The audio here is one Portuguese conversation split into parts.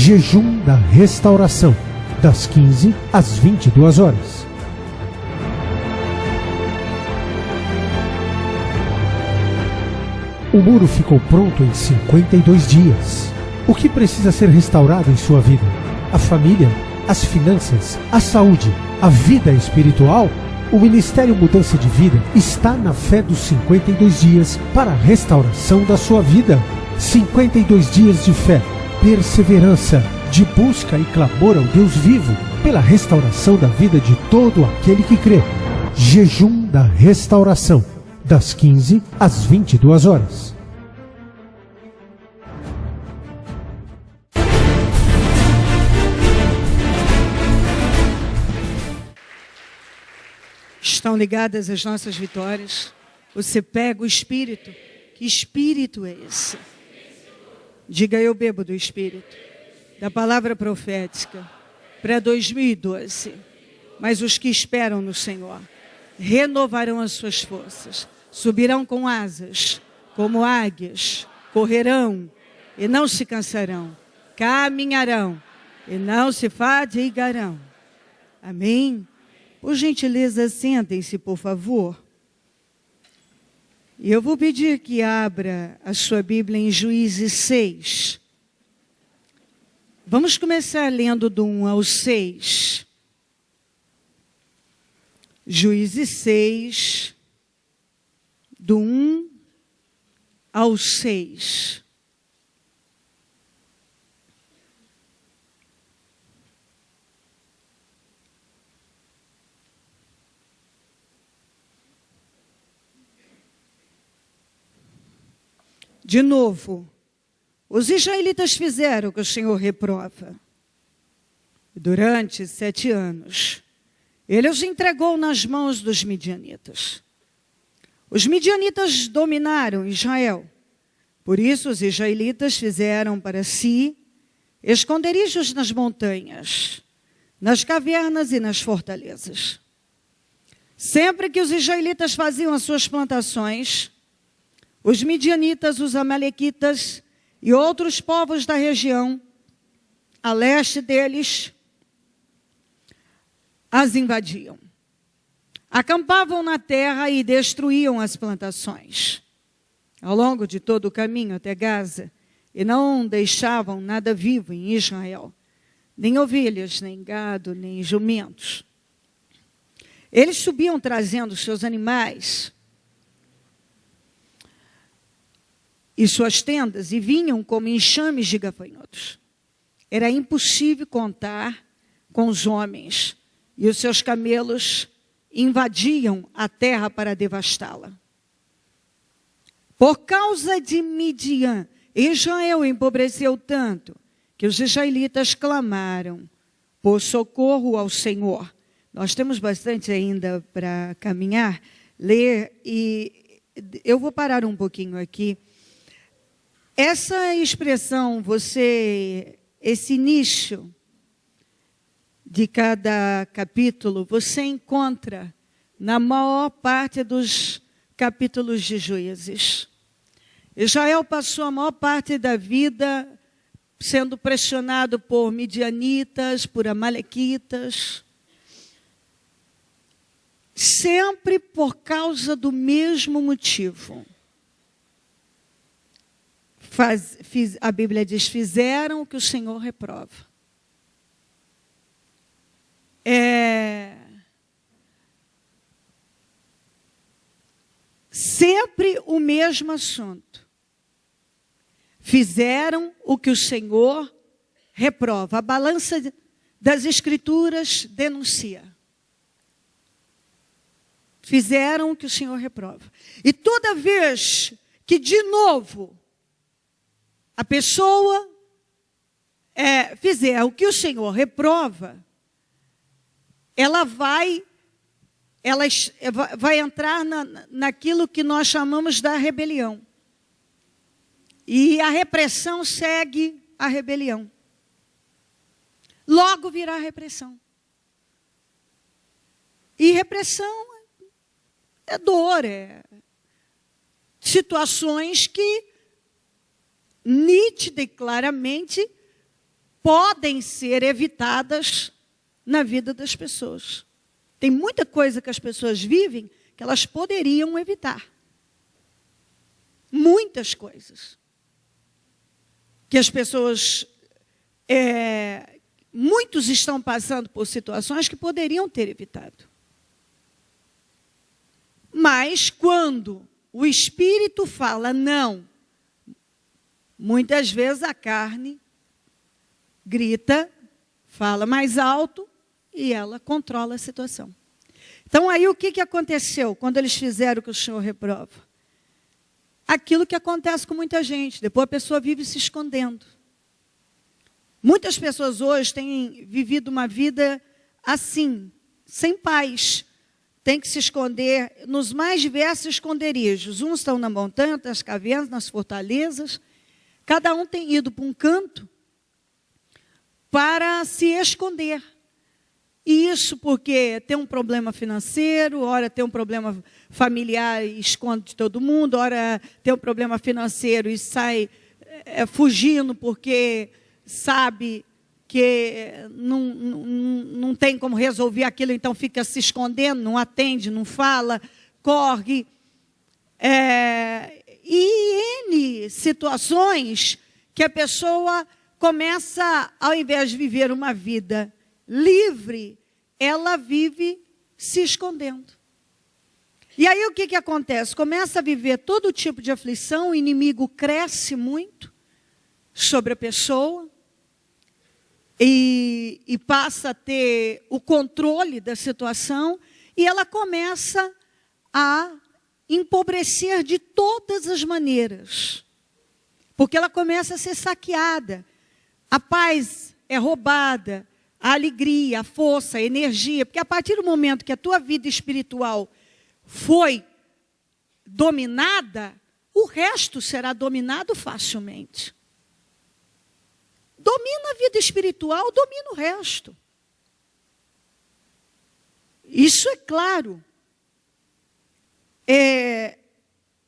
Jejum da Restauração, das 15 às 22 horas. O muro ficou pronto em 52 dias. O que precisa ser restaurado em sua vida? A família? As finanças? A saúde? A vida espiritual? O Ministério Mudança de Vida está na fé dos 52 dias para a restauração da sua vida. 52 dias de fé, perseverança, de busca e clamor ao Deus vivo, pela restauração da vida de todo aquele que crê. Jejum da Restauração, das 15 às 22 horas. Estão ligadas as nossas vitórias. Você pega o Espírito. Que Espírito é esse? Diga: eu bebo do Espírito, da palavra profética, para 2012. Mas os que esperam no Senhor renovarão as suas forças, subirão com asas, como águias, correrão e não se cansarão, caminharão e não se fadigarão. Amém? Por gentileza, sentem-se, por favor. E eu vou pedir que abra a sua Bíblia em Juízes 6. Vamos começar lendo do 1 ao 6. Juízes 6, do 1 ao 6. De novo, os israelitas fizeram o que o Senhor reprova. Durante 7 anos, Ele os entregou nas mãos dos midianitas. Os midianitas dominaram Israel. Por isso, os israelitas fizeram para si esconderijos nas montanhas, nas cavernas e nas fortalezas. Sempre que os israelitas faziam as suas plantações, os midianitas, os amalequitas e outros povos da região, a leste deles, as invadiam. Acampavam na terra e destruíam as plantações ao longo de todo o caminho até Gaza, e não deixavam nada vivo em Israel, nem ovelhas, nem gado, nem jumentos. Eles subiam trazendo seus animais e suas tendas, e vinham como enxames de gafanhotos. Era impossível contar com os homens, e os seus camelos invadiam a terra para devastá-la. Por causa de Midian, Israel empobreceu tanto que os israelitas clamaram por socorro ao Senhor. Nós temos bastante ainda para caminhar, ler, e eu vou parar um pouquinho aqui. Essa expressão, esse início de cada capítulo, você encontra na maior parte dos capítulos de Juízes. Israel passou a maior parte da vida sendo pressionado por midianitas, por amalequitas, sempre por causa do mesmo motivo. A Bíblia diz: fizeram o que o Senhor reprova. Sempre o mesmo assunto. Fizeram o que o Senhor reprova. A balança das Escrituras denuncia. Fizeram o que o Senhor reprova. E toda vez que, de novo, a pessoa fizer o que o Senhor reprova, ela vai entrar naquilo que nós chamamos da rebelião. E a repressão segue a rebelião. Logo virá repressão. E repressão é dor, é situações que nítida e claramente podem ser evitadas na vida das pessoas. Tem muita coisa que as pessoas vivem que elas poderiam evitar. Muitas coisas. Que as pessoas... muitos estão passando por situações que poderiam ter evitado. Mas quando o Espírito fala não, muitas vezes a carne grita, fala mais alto e ela controla a situação. Então aí o que aconteceu quando eles fizeram o que o Senhor reprova? Aquilo que acontece com muita gente, depois a pessoa vive se escondendo. Muitas pessoas hoje têm vivido uma vida assim, sem paz. Tem que se esconder nos mais diversos esconderijos. Uns estão na montanha, nas cavernas, nas fortalezas. Cada um tem ido para um canto para se esconder. E isso porque tem um problema financeiro, ora tem um problema familiar e esconde de todo mundo, ora tem um problema financeiro e sai fugindo porque sabe que não tem como resolver aquilo, então fica se escondendo, não atende, não fala, corre. E N situações que a pessoa começa, ao invés de viver uma vida livre, ela vive se escondendo. E aí o que acontece? Começa a viver todo tipo de aflição, o inimigo cresce muito sobre a pessoa, e passa a ter o controle da situação, e ela começa a empobrecer de todas as maneiras. Porque ela começa a ser saqueada. A paz é roubada, a alegria, a força, a energia. Porque a partir do momento que a tua vida espiritual foi dominada, o resto será dominado facilmente. Domina a vida espiritual, domina o resto. Isso é claro.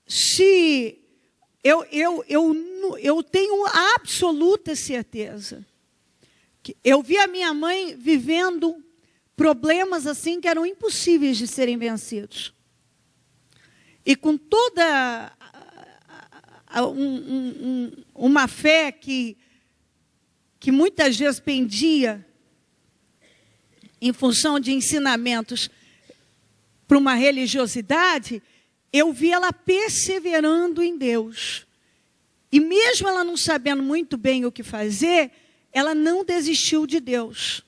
Se eu tenho absoluta certeza que eu vi a minha mãe vivendo problemas assim que eram impossíveis de serem vencidos. E com toda uma fé que muitas vezes pendia em função de ensinamentos para uma religiosidade, eu vi ela perseverando em Deus. E mesmo ela não sabendo muito bem o que fazer, ela não desistiu de Deus.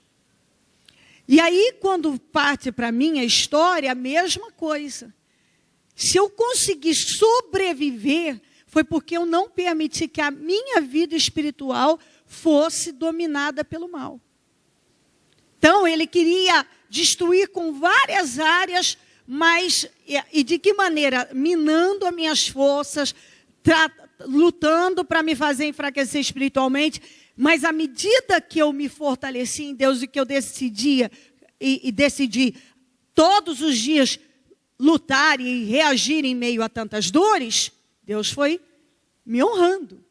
E aí, quando parte para a minha história, a mesma coisa. Se eu consegui sobreviver, foi porque eu não permiti que a minha vida espiritual fosse dominada pelo mal. Então, ele queria destruir com várias áreas, mas, e de que maneira? Minando as minhas forças, lutando para me fazer enfraquecer espiritualmente, mas à medida que eu me fortaleci em Deus e que eu decidia, e decidi todos os dias lutar e reagir em meio a tantas dores, Deus foi me honrando.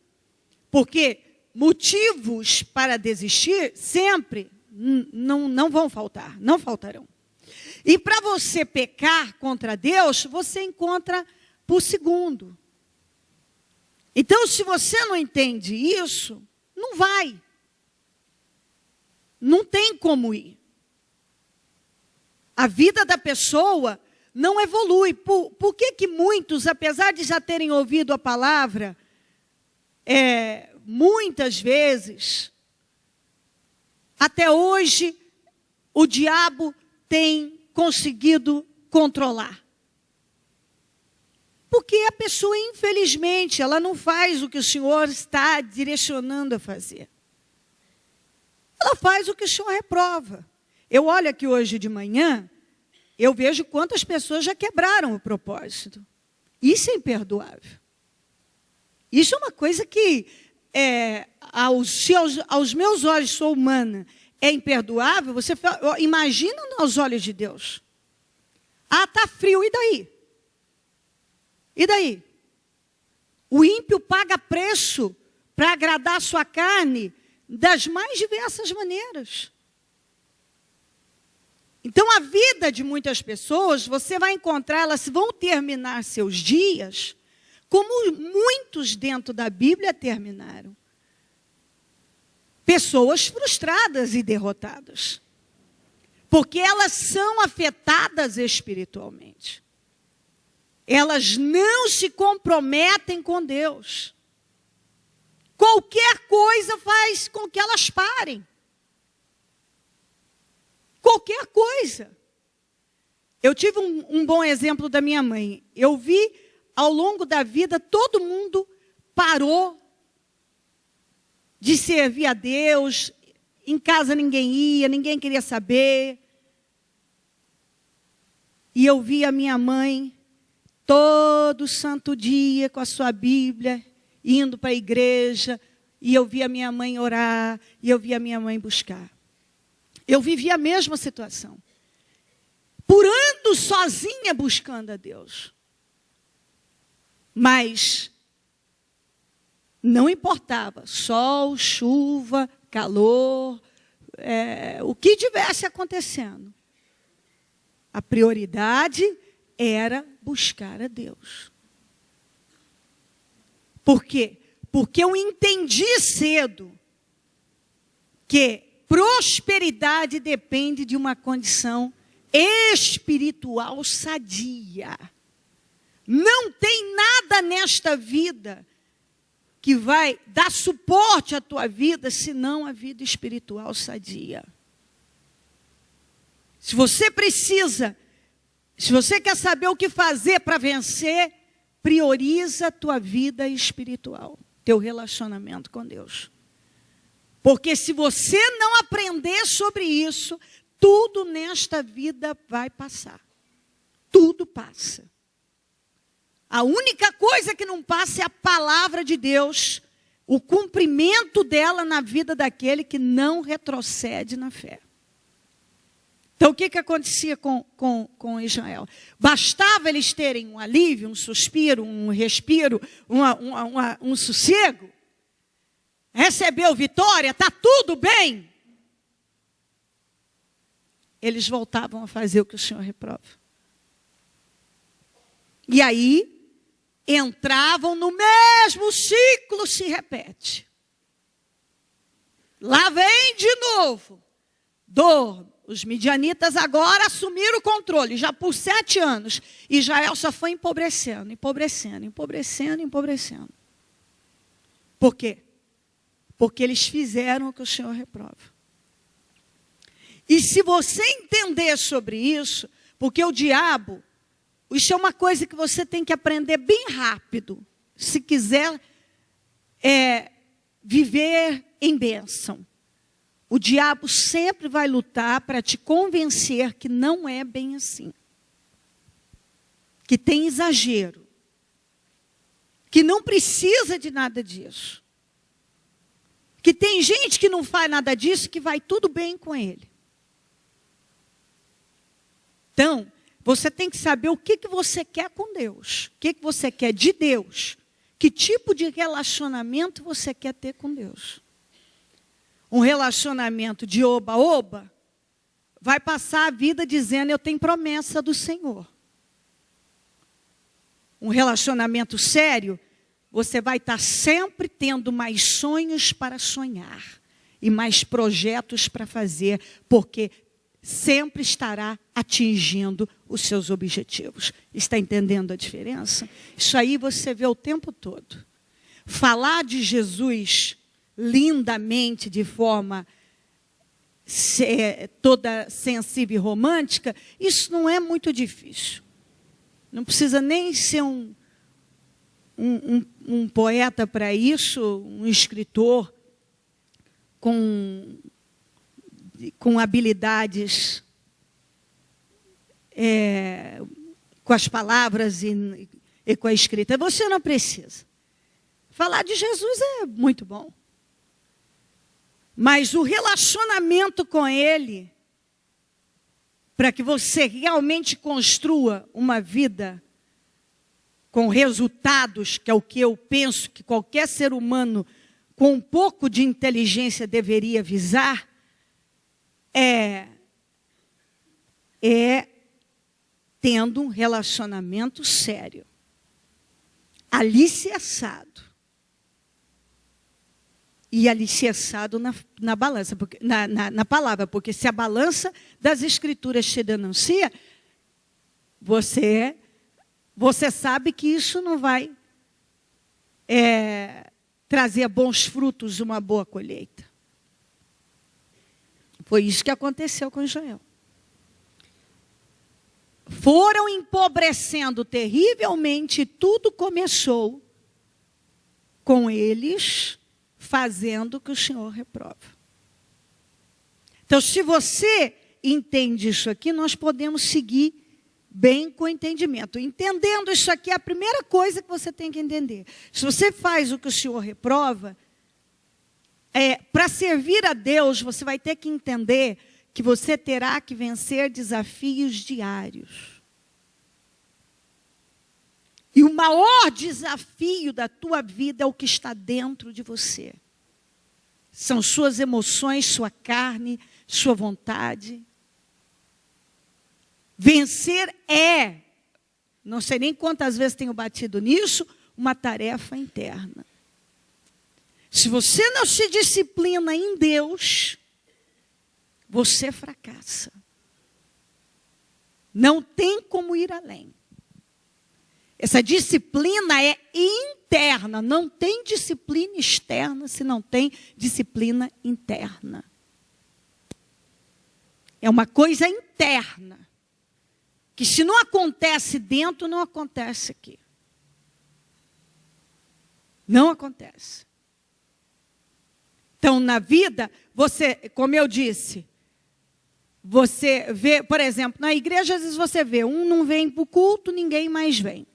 Porque motivos para desistir sempre não vão faltar, não faltarão. E para você pecar contra Deus, você encontra por segundo. Então, se você não entende isso, não vai. Não tem como ir. A vida da pessoa não evolui. Por que muitos, apesar de já terem ouvido a palavra, muitas vezes, até hoje, o diabo tem conseguido controlar? Porque a pessoa, infelizmente, ela não faz o que o Senhor está direcionando a fazer. Ela faz o que o Senhor reprova. Eu olho aqui hoje de manhã, eu vejo quantas pessoas já quebraram o propósito. Isso é imperdoável. Isso é uma coisa que, aos meus olhos, sou humana, é imperdoável. Você imagina aos olhos de Deus. Ah, está frio, e daí? E daí? O ímpio paga preço para agradar a sua carne, das mais diversas maneiras. Então, a vida de muitas pessoas, você vai encontrar, elas vão terminar seus dias como muitos dentro da Bíblia terminaram. Pessoas frustradas e derrotadas. Porque elas são afetadas espiritualmente. Elas não se comprometem com Deus. Qualquer coisa faz com que elas parem. Qualquer coisa. Eu tive um bom exemplo da minha mãe. Eu vi, ao longo da vida, todo mundo parou de servir a Deus. Em casa ninguém ia, ninguém queria saber. E eu vi a minha mãe todo santo dia com a sua Bíblia, indo para a igreja, e eu vi a minha mãe orar, e eu vi a minha mãe buscar. Eu vivi a mesma situação. Por anos sozinha buscando a Deus. Mas não importava, sol, chuva, calor, o que tivesse acontecendo. A prioridade era buscar a Deus. Por quê? Porque eu entendi cedo que prosperidade depende de uma condição espiritual sadia. Não tem nada nesta vida que vai dar suporte à tua vida, senão a vida espiritual sadia. Se você quer saber o que fazer para vencer, prioriza a tua vida espiritual, teu relacionamento com Deus. Porque se você não aprender sobre isso, tudo nesta vida vai passar. Tudo passa. A única coisa que não passa é a palavra de Deus, o cumprimento dela na vida daquele que não retrocede na fé. Então, o que acontecia com Israel? Bastava eles terem um alívio, um suspiro, um respiro, um sossego. Recebeu vitória, está tudo bem. Eles voltavam a fazer o que o Senhor reprova. E aí, entravam no mesmo ciclo, se repete. Lá vem de novo. Dor. Os midianitas agora assumiram o controle, já por 7 anos. Israel só foi empobrecendo, empobrecendo, empobrecendo, empobrecendo. Por quê? Porque eles fizeram o que o Senhor reprova. E se você entender sobre isso, porque o diabo, isso é uma coisa que você tem que aprender bem rápido, se quiser viver em bênção. O diabo sempre vai lutar para te convencer que não é bem assim. Que tem exagero. Que não precisa de nada disso. Que tem gente que não faz nada disso, que vai tudo bem com ele. Então, você tem que saber o que você quer com Deus. O que você quer de Deus. Que tipo de relacionamento você quer ter com Deus. Um relacionamento de oba-oba, vai passar a vida dizendo, eu tenho promessa do Senhor. Um relacionamento sério, você vai estar sempre tendo mais sonhos para sonhar. E mais projetos para fazer, porque sempre estará atingindo os seus objetivos. Está entendendo a diferença? Isso aí você vê o tempo todo. Falar de Jesus lindamente, de forma toda sensível e romântica, isso não é muito difícil. Não precisa nem ser um poeta para isso, um escritor com habilidades com as palavras e com a escrita. Você não precisa. Falar de Jesus é muito bom. Mas o relacionamento com Ele, para que você realmente construa uma vida com resultados, que é o que eu penso que qualquer ser humano com um pouco de inteligência deveria visar é tendo um relacionamento sério, alicerçado. E alicerçado na balança, porque, na palavra, porque se a balança das Escrituras te denuncia, você sabe que isso não vai trazer bons frutos, uma boa colheita. Foi isso que aconteceu com Israel. Foram empobrecendo terrivelmente, e tudo começou com eles fazendo o que o Senhor reprova. Então, se você entende isso aqui, nós podemos seguir bem com entendimento. Entendendo isso aqui, é a primeira coisa que você tem que entender. Se você faz o que o Senhor reprova, para servir a Deus, você vai ter que entender que você terá que vencer desafios diários. E o maior desafio da tua vida é o que está dentro de você. São suas emoções, sua carne, sua vontade. Vencer não sei nem quantas vezes tenho batido nisso, uma tarefa interna. Se você não se disciplina em Deus, você fracassa. Não tem como ir além. Essa disciplina é interna, não tem disciplina externa se não tem disciplina interna. É uma coisa interna, que se não acontece dentro, não acontece aqui. Não acontece. Então, na vida, você, como eu disse, você vê, por exemplo, na igreja, às vezes você vê, um não vem para o culto, ninguém mais vem.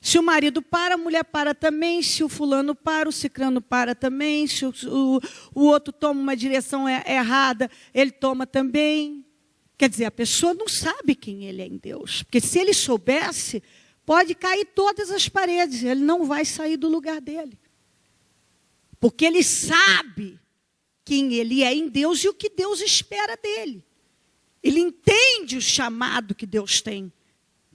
Se o marido para, a mulher para também. Se o fulano para, o cicrano para também. Se o outro toma uma direção errada, ele toma também. Quer dizer, a pessoa não sabe quem ele é em Deus. Porque se ele soubesse, pode cair todas as paredes. Ele não vai sair do lugar dele. Porque ele sabe quem ele é em Deus e o que Deus espera dele. Ele entende o chamado que Deus tem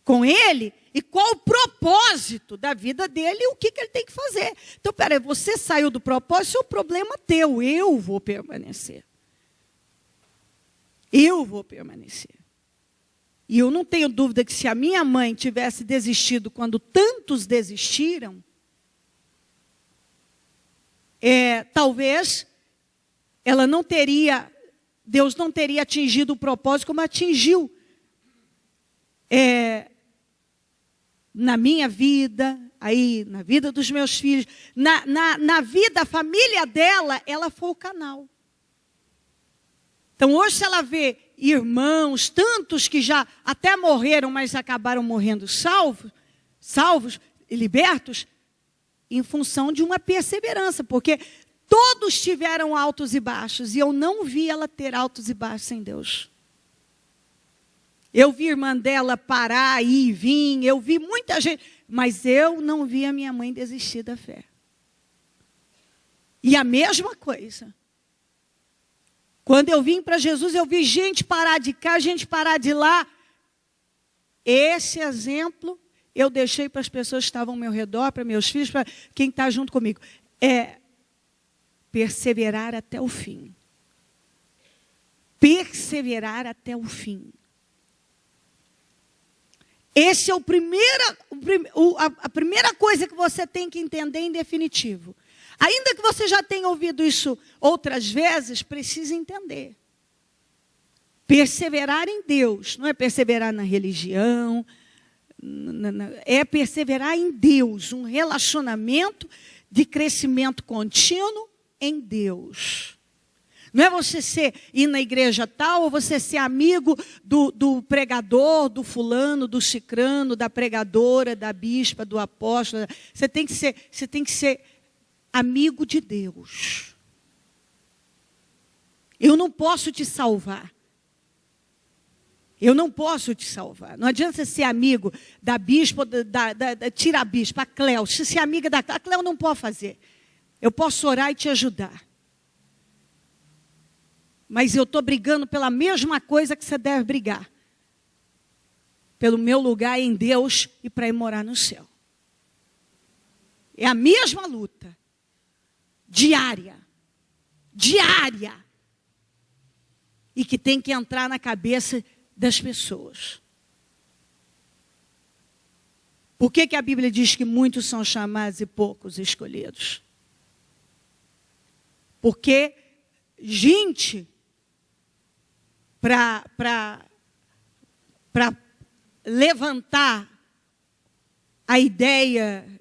com ele e qual o propósito da vida dele e o que ele tem que fazer. Então, peraí, você saiu do propósito, é o problema teu, eu vou permanecer. Eu vou permanecer. E eu não tenho dúvida que se a minha mãe tivesse desistido quando tantos desistiram, talvez ela não teria, Deus não teria atingido o propósito como atingiu na minha vida, aí na vida dos meus filhos, na vida, a família dela, ela foi o canal. Então hoje, se ela vê irmãos, tantos que já até morreram, mas acabaram morrendo salvos e libertos, em função de uma perseverança, porque todos tiveram altos e baixos, e eu não vi ela ter altos e baixos em Deus. Eu vi a irmã dela parar, ir e vir, eu vi muita gente, mas eu não vi a minha mãe desistir da fé. E a mesma coisa. Quando eu vim para Jesus, eu vi gente parar de cá, gente parar de lá. Esse exemplo eu deixei para as pessoas que estavam ao meu redor, para meus filhos, para quem está junto comigo. Perseverar até o fim. Perseverar até o fim. Esse é a primeira coisa que você tem que entender em definitivo. Ainda que você já tenha ouvido isso outras vezes, precisa entender. Perseverar em Deus, não é perseverar na religião, é perseverar em Deus, um relacionamento de crescimento contínuo em Deus. Não é você ir na igreja tal, ou você ser amigo do pregador, do fulano, do cicrano, da pregadora, da bispa, do apóstolo. Você tem que ser amigo de Deus. Eu não posso te salvar. Eu não posso te salvar. Não adianta você ser amigo da bispa, tira a bispa, a Cléo. Se ser amiga da Cléo, não pode fazer. Eu posso orar e te ajudar. Mas eu estou brigando pela mesma coisa que você deve brigar. Pelo meu lugar em Deus e para ir morar no céu. É a mesma luta. Diária. Diária. E que tem que entrar na cabeça das pessoas. Por que a Bíblia diz que muitos são chamados e poucos escolhidos? Porque gente para levantar a ideia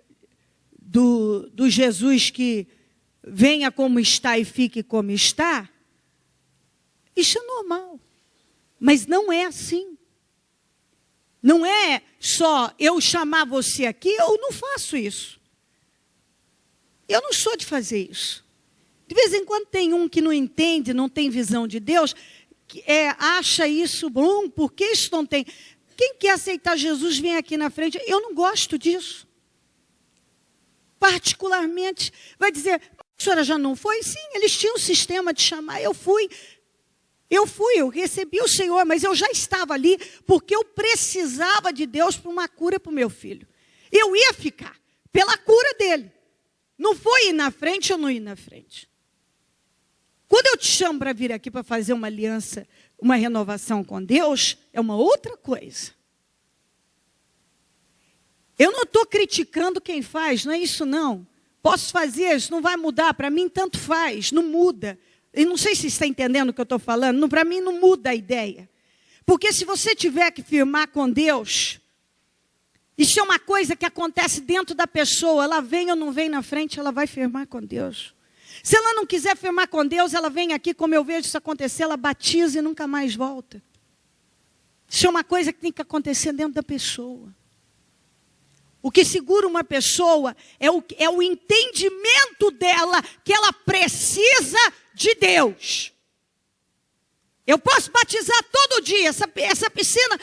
do Jesus que venha como está e fique como está, isso é normal. Mas não é assim. Não é só eu chamar você aqui, eu não faço isso. Eu não sou de fazer isso. De vez em quando tem um que não entende, não tem visão de Deus, que acha isso bom, porque isso não tem. Quem quer aceitar Jesus, vem aqui na frente. Eu não gosto disso. Particularmente, vai dizer, a senhora já não foi? Sim, eles tinham um sistema de chamar, eu fui, eu recebi o Senhor, mas eu já estava ali, porque eu precisava de Deus para uma cura para o meu filho. Eu ia ficar, pela cura dele. Não foi ir na frente ou não ir na frente. Quando eu te chamo para vir aqui para fazer uma aliança, uma renovação com Deus, é uma outra coisa. Eu não estou criticando quem faz, não é isso não. Posso fazer, isso não vai mudar, para mim tanto faz, não muda. Eu não sei se você está entendendo o que eu estou falando, para mim não muda a ideia. Porque se você tiver que firmar com Deus, isso é uma coisa que acontece dentro da pessoa, ela vem ou não vem na frente, ela vai firmar com Deus. Se ela não quiser firmar com Deus, ela vem aqui, como eu vejo isso acontecer, ela batiza e nunca mais volta. Isso é uma coisa que tem que acontecer dentro da pessoa. O que segura uma pessoa é o entendimento dela que ela precisa de Deus. Eu posso batizar todo dia, essa piscina,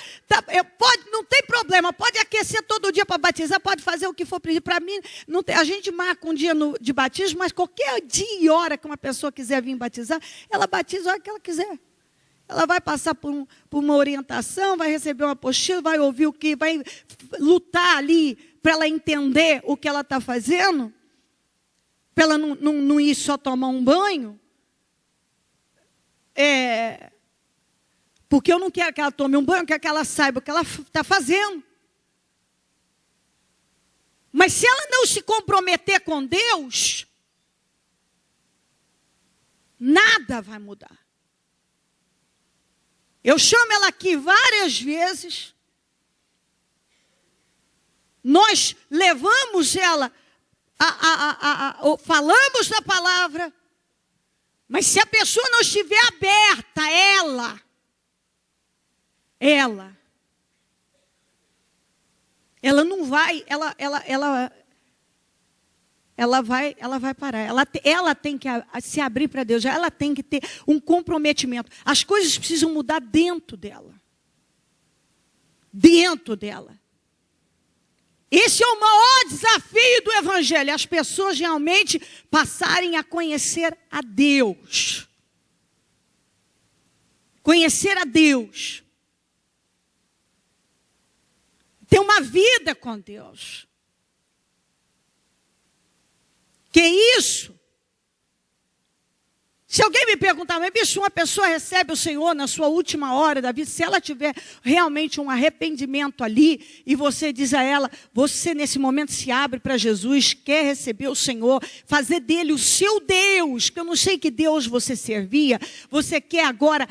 não tem problema, pode aquecer todo dia para batizar, pode fazer o que for pedir. Para mim, não tem, a gente marca um dia de batismo, mas qualquer dia e hora que uma pessoa quiser vir batizar, ela batiza a hora que ela quiser. Ela vai passar por uma orientação, vai receber uma apostila, vai ouvir o que, vai lutar ali para ela entender o que ela está fazendo, para ela não ir só tomar um banho. Porque eu não quero que ela tome um banho, eu quero que ela saiba o que ela está fazendo. Mas se ela não se comprometer com Deus, nada vai mudar. Eu chamo ela aqui várias vezes. Nós levamos ela, falamos da palavra. Mas se a pessoa não estiver aberta, ela não vai, ela vai parar. Ela tem que se abrir para Deus, ela tem que ter um comprometimento. As coisas precisam mudar dentro dela. Dentro dela. Esse é o maior desafio do Evangelho, as pessoas realmente passarem a conhecer a Deus. Conhecer a Deus. Ter uma vida com Deus. Que isso? Se alguém me perguntar, mas bicho, uma pessoa recebe o Senhor na sua última hora da vida, se ela tiver realmente um arrependimento ali, e você diz a ela, você nesse momento se abre para Jesus, quer receber o Senhor, fazer dele o seu Deus, que eu não sei que Deus você servia, você quer agora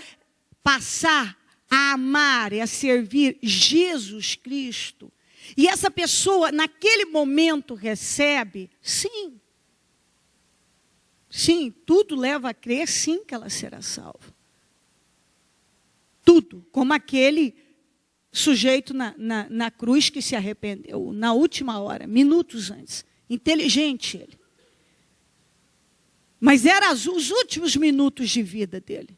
passar a amar e a servir Jesus Cristo, e essa pessoa naquele momento recebe, sim. Sim, tudo leva a crer, sim, que ela será salva. Tudo, como aquele sujeito na cruz que se arrependeu, na última hora, minutos antes. Inteligente ele. Mas eram os últimos minutos de vida dele.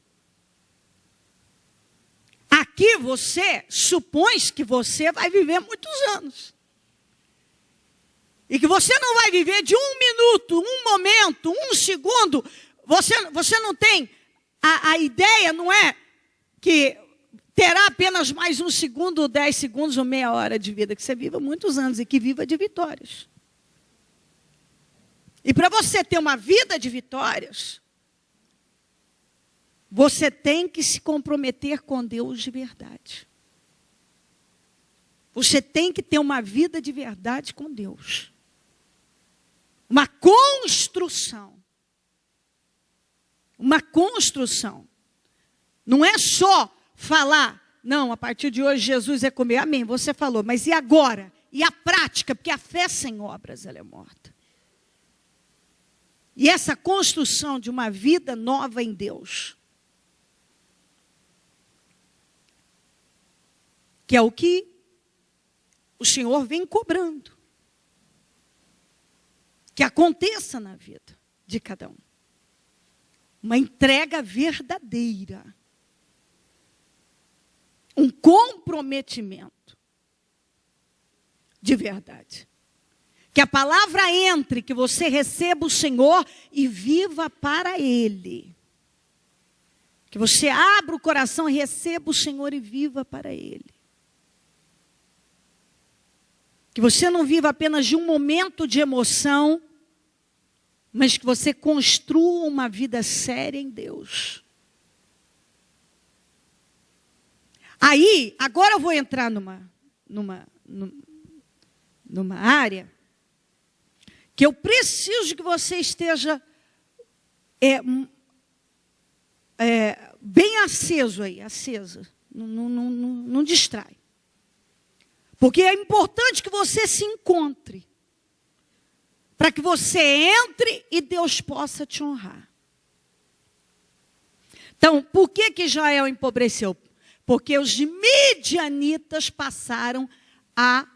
Aqui você supõe que você vai viver muitos anos. E que você não vai viver de 1 minuto, 1 momento, 1 segundo. Você não tem a ideia, não é que terá apenas mais 1 segundo, 10 segundos ou meia hora de vida. Que você viva muitos anos e que viva de vitórias. E para você ter uma vida de vitórias, você tem que se comprometer com Deus de verdade. Você tem que ter uma vida de verdade com Deus. Uma construção. Uma construção. Não é só falar, não, a partir de hoje Jesus é comigo. Amém, você falou, mas e agora? E a prática? Porque a fé sem obras, ela é morta. E essa construção de uma vida nova em Deus, que é o que o Senhor vem cobrando, que aconteça na vida de cada um. Uma entrega verdadeira. Um comprometimento de verdade. Que a palavra entre, que você receba o Senhor e viva para Ele. Que você abra o coração e receba o Senhor e viva para Ele. Que você não viva apenas de um momento de emoção, mas que você construa uma vida séria em Deus. Aí, agora eu vou entrar numa área que eu preciso que você esteja bem aceso aí, acesa. Não distrai. Porque é importante que você se encontre. Para que você entre e Deus possa te honrar. Então, por que Israel empobreceu? Porque os midianitas passaram a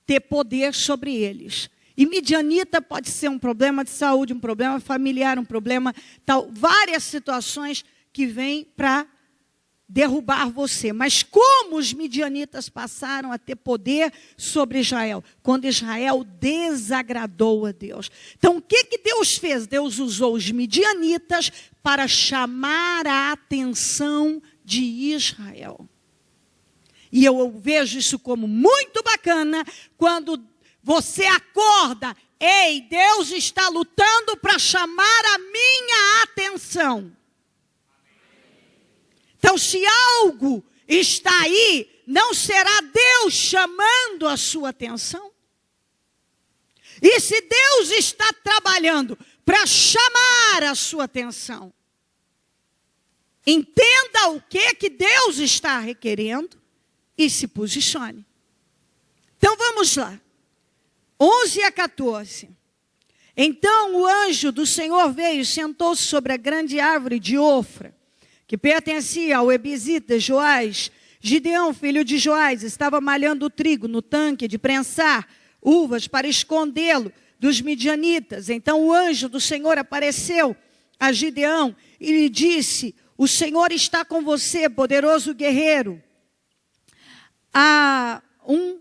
ter poder sobre eles. E midianita pode ser um problema de saúde, um problema familiar, um problema tal, várias situações que vêm para derrubar você. Mas como os midianitas passaram a ter poder sobre Israel? Quando Israel desagradou a Deus. Então o que Deus fez? Deus usou os midianitas para chamar a atenção de Israel. E eu vejo isso como muito bacana quando você acorda. Ei, Deus está lutando para chamar a minha atenção. Então, se algo está aí, não será Deus chamando a sua atenção? E se Deus está trabalhando para chamar a sua atenção, entenda o que Deus está requerendo e se posicione. Então, vamos lá. 11 a 14. Então, o anjo do Senhor veio e sentou-se sobre a grande árvore de Ofra, que pertencia ao ebizita Joás. Gideão, filho de Joás, estava malhando o trigo no tanque de prensar uvas para escondê-lo dos midianitas. Então o anjo do Senhor apareceu a Gideão e lhe disse: o Senhor está com você, poderoso guerreiro. 1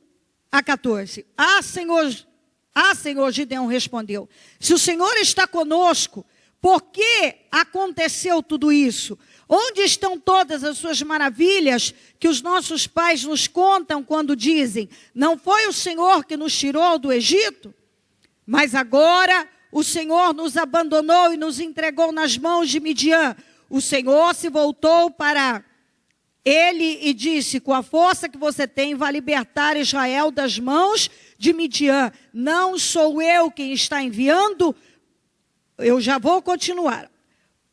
a 14. Senhor, Gideão respondeu: se o Senhor está conosco, por que aconteceu tudo isso? Onde estão todas as suas maravilhas que os nossos pais nos contam quando dizem: não foi o Senhor que nos tirou do Egito? Mas agora o Senhor nos abandonou e nos entregou nas mãos de Midian. O Senhor se voltou para ele e disse: com a força que você tem, vai libertar Israel das mãos de Midian. Não sou eu quem está enviando? Eu já vou continuar.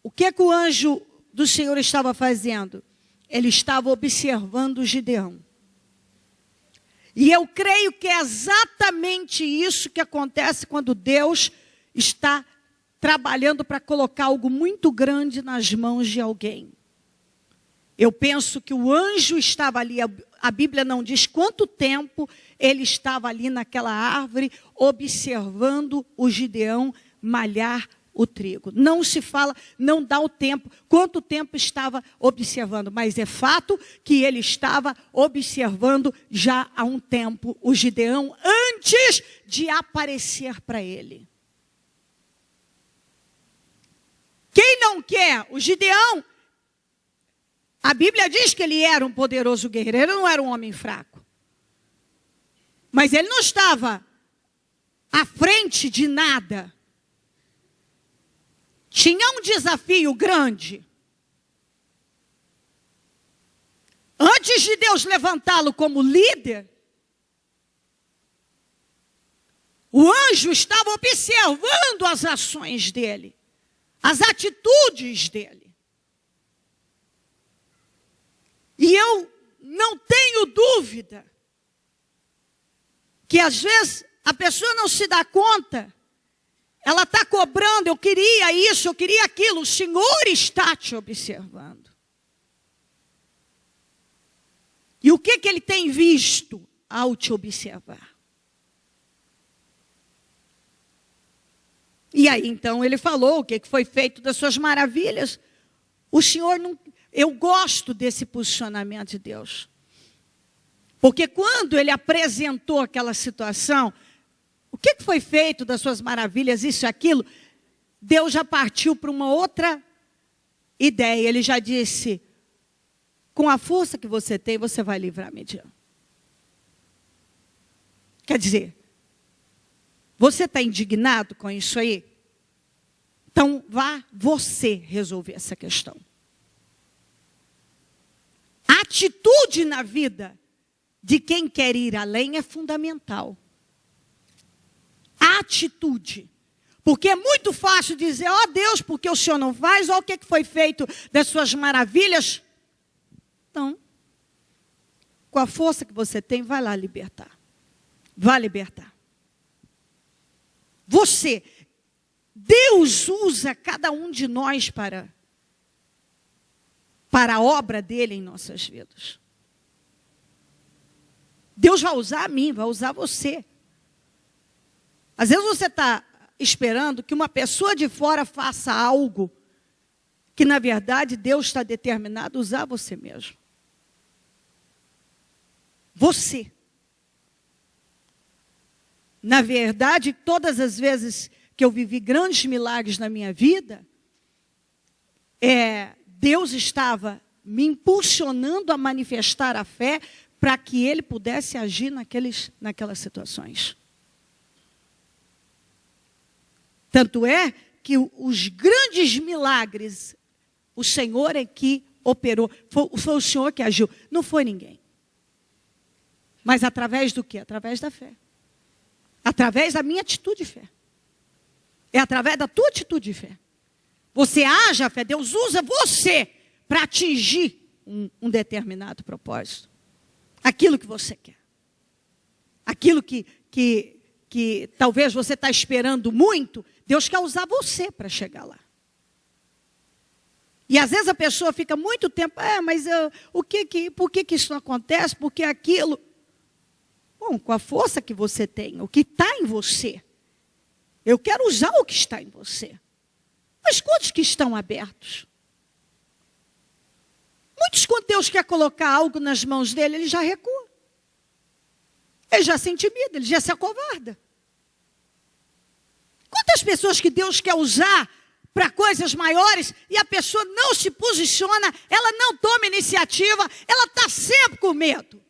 O que o anjo do Senhor estava fazendo? Ele estava observando Gideão. E eu creio que é exatamente isso que acontece quando Deus está trabalhando para colocar algo muito grande nas mãos de alguém. Eu penso que o anjo estava ali, a Bíblia não diz quanto tempo ele estava ali naquela árvore, observando o Gideão malhar o trigo. Não se fala, não dá o tempo, quanto tempo estava observando, mas é fato que ele estava observando já há um tempo o Gideão antes de aparecer para ele. Quem não quer? O Gideão, a Bíblia diz que ele era um poderoso guerreiro, ele não era um homem fraco. Mas ele não estava à frente de nada. Tinha um desafio grande. Antes de Deus levantá-lo como líder, o anjo estava observando as ações dele, as atitudes dele. E eu não tenho dúvida que às vezes a pessoa não se dá conta, ela está cobrando, eu queria isso, eu queria aquilo, o Senhor está te observando. E o que ele tem visto ao te observar? E aí então ele falou o que foi feito das suas maravilhas. O Senhor não... Eu gosto desse posicionamento de Deus. Porque quando ele apresentou aquela situação, o que foi feito das suas maravilhas, isso e aquilo, Deus já partiu para uma outra ideia. Ele já disse, com a força que você tem, você vai livrar Midian. Quer dizer, você está indignado com isso aí? Então vá você resolver essa questão. A atitude na vida de quem quer ir além é fundamental. A atitude. Porque é muito fácil dizer, ó Deus, porque o Senhor não faz, ó o que foi feito das suas maravilhas. Então, com a força que você tem, vai lá libertar. Vai libertar. Você, Deus usa cada um de nós para a obra dele em nossas vidas. Deus vai usar a mim, vai usar você. Às vezes você está esperando que uma pessoa de fora faça algo que, na verdade, Deus está determinado a usar você mesmo. Você. Na verdade, todas as vezes que eu vivi grandes milagres na minha vida, Deus estava me impulsionando a manifestar a fé para que Ele pudesse agir naquelas situações. Tanto é que os grandes milagres, o Senhor é que operou. Foi o Senhor que agiu, não foi ninguém. Mas através do quê? Através da fé. Através da minha atitude de fé. É através da tua atitude de fé. Você age a fé, Deus usa você para atingir um determinado propósito. Aquilo que você quer. Aquilo que talvez você está esperando muito, Deus quer usar você para chegar lá. E às vezes a pessoa fica muito tempo, mas por que isso não acontece? Por que aquilo? Bom, com a força que você tem, o que está em você. Eu quero usar o que está em você. Mas quantos que estão abertos? Muitos, quando Deus quer colocar algo nas mãos dele, ele já recua. Ele já se intimida, ele já se acovarda. Quantas pessoas que Deus quer usar para coisas maiores e a pessoa não se posiciona, ela não toma iniciativa, ela está sempre com medo.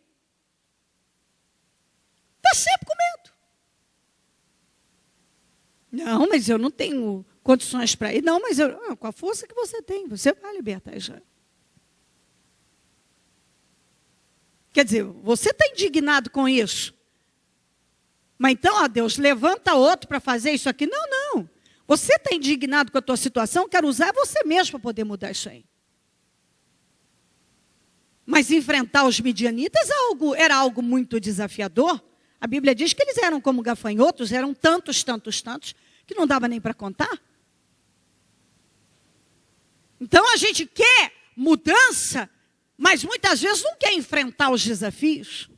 Está sempre com medo. Não, mas eu não tenho condições para ir. Não, mas com a força que você tem, você vai libertar já. Quer dizer, você está indignado com isso. Mas então, Deus, levanta outro para fazer isso aqui. Não. Você está indignado com a tua situação, quero usar você mesmo para poder mudar isso aí. Mas enfrentar os midianitas era algo muito desafiador. A Bíblia diz que eles eram como gafanhotos, eram tantos, que não dava nem para contar. Então a gente quer mudança, mas muitas vezes não quer enfrentar os desafios.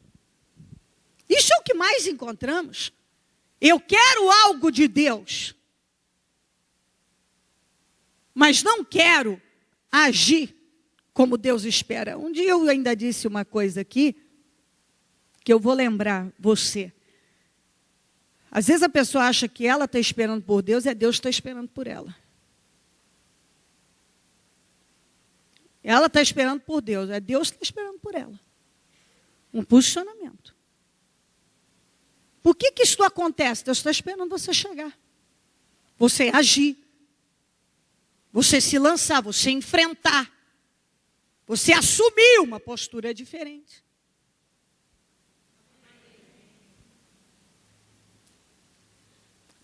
Isso é o que mais encontramos. Eu quero algo de Deus. mas não quero agir como Deus espera. Um dia eu ainda disse uma coisa aqui, que eu vou lembrar você. Às vezes a pessoa acha que ela está esperando por Deus, é Deus que está esperando por ela. Ela está esperando por Deus, é Deus que está esperando por ela. Um posicionamento. Por que isso acontece? Deus está esperando você chegar. Você agir. Você se lançar, você enfrentar. Você assumir uma postura diferente.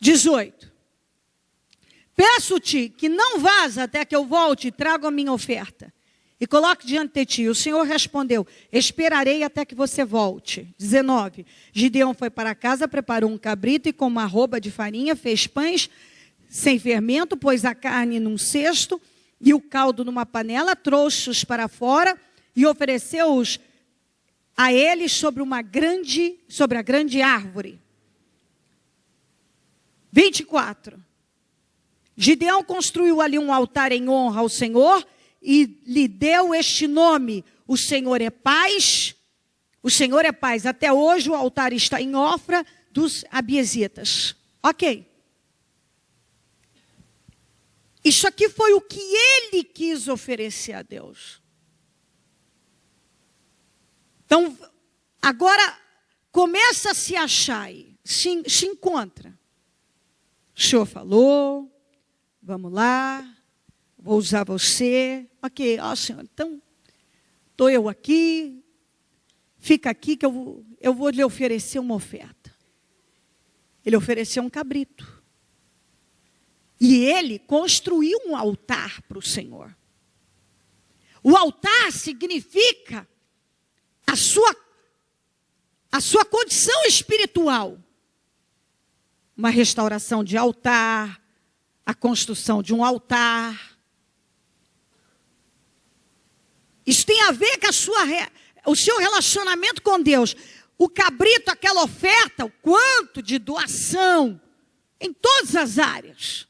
(18) Peço-te que não vás até que eu volte e traga a minha oferta. E coloque diante de ti. O Senhor respondeu: esperarei até que você volte. 19. Gideão foi para casa, preparou um cabrito e com uma arroba de farinha fez pães sem fermento, pôs a carne num cesto e o caldo numa panela, trouxe-os para fora e ofereceu-os a eles sobre a grande árvore. 24. Gideão construiu ali um altar em honra ao Senhor e lhe deu este nome: o Senhor é paz. O Senhor é paz. Até hoje o altar está em Ofra dos Abiezitas. Ok. Isso aqui foi o que ele quis oferecer a Deus. Então, agora começa a se achar aí, se encontra. O Senhor falou, vamos lá, vou usar você. Ok, Senhor, então, estou eu aqui, fica aqui que eu vou lhe oferecer uma oferta. Ele ofereceu um cabrito. E ele construiu um altar para o Senhor. O altar significa a sua condição espiritual. Uma restauração de altar, a construção de um altar. Isso tem a ver com o seu relacionamento com Deus. O cabrito, aquela oferta, o quanto de doação, em todas as áreas.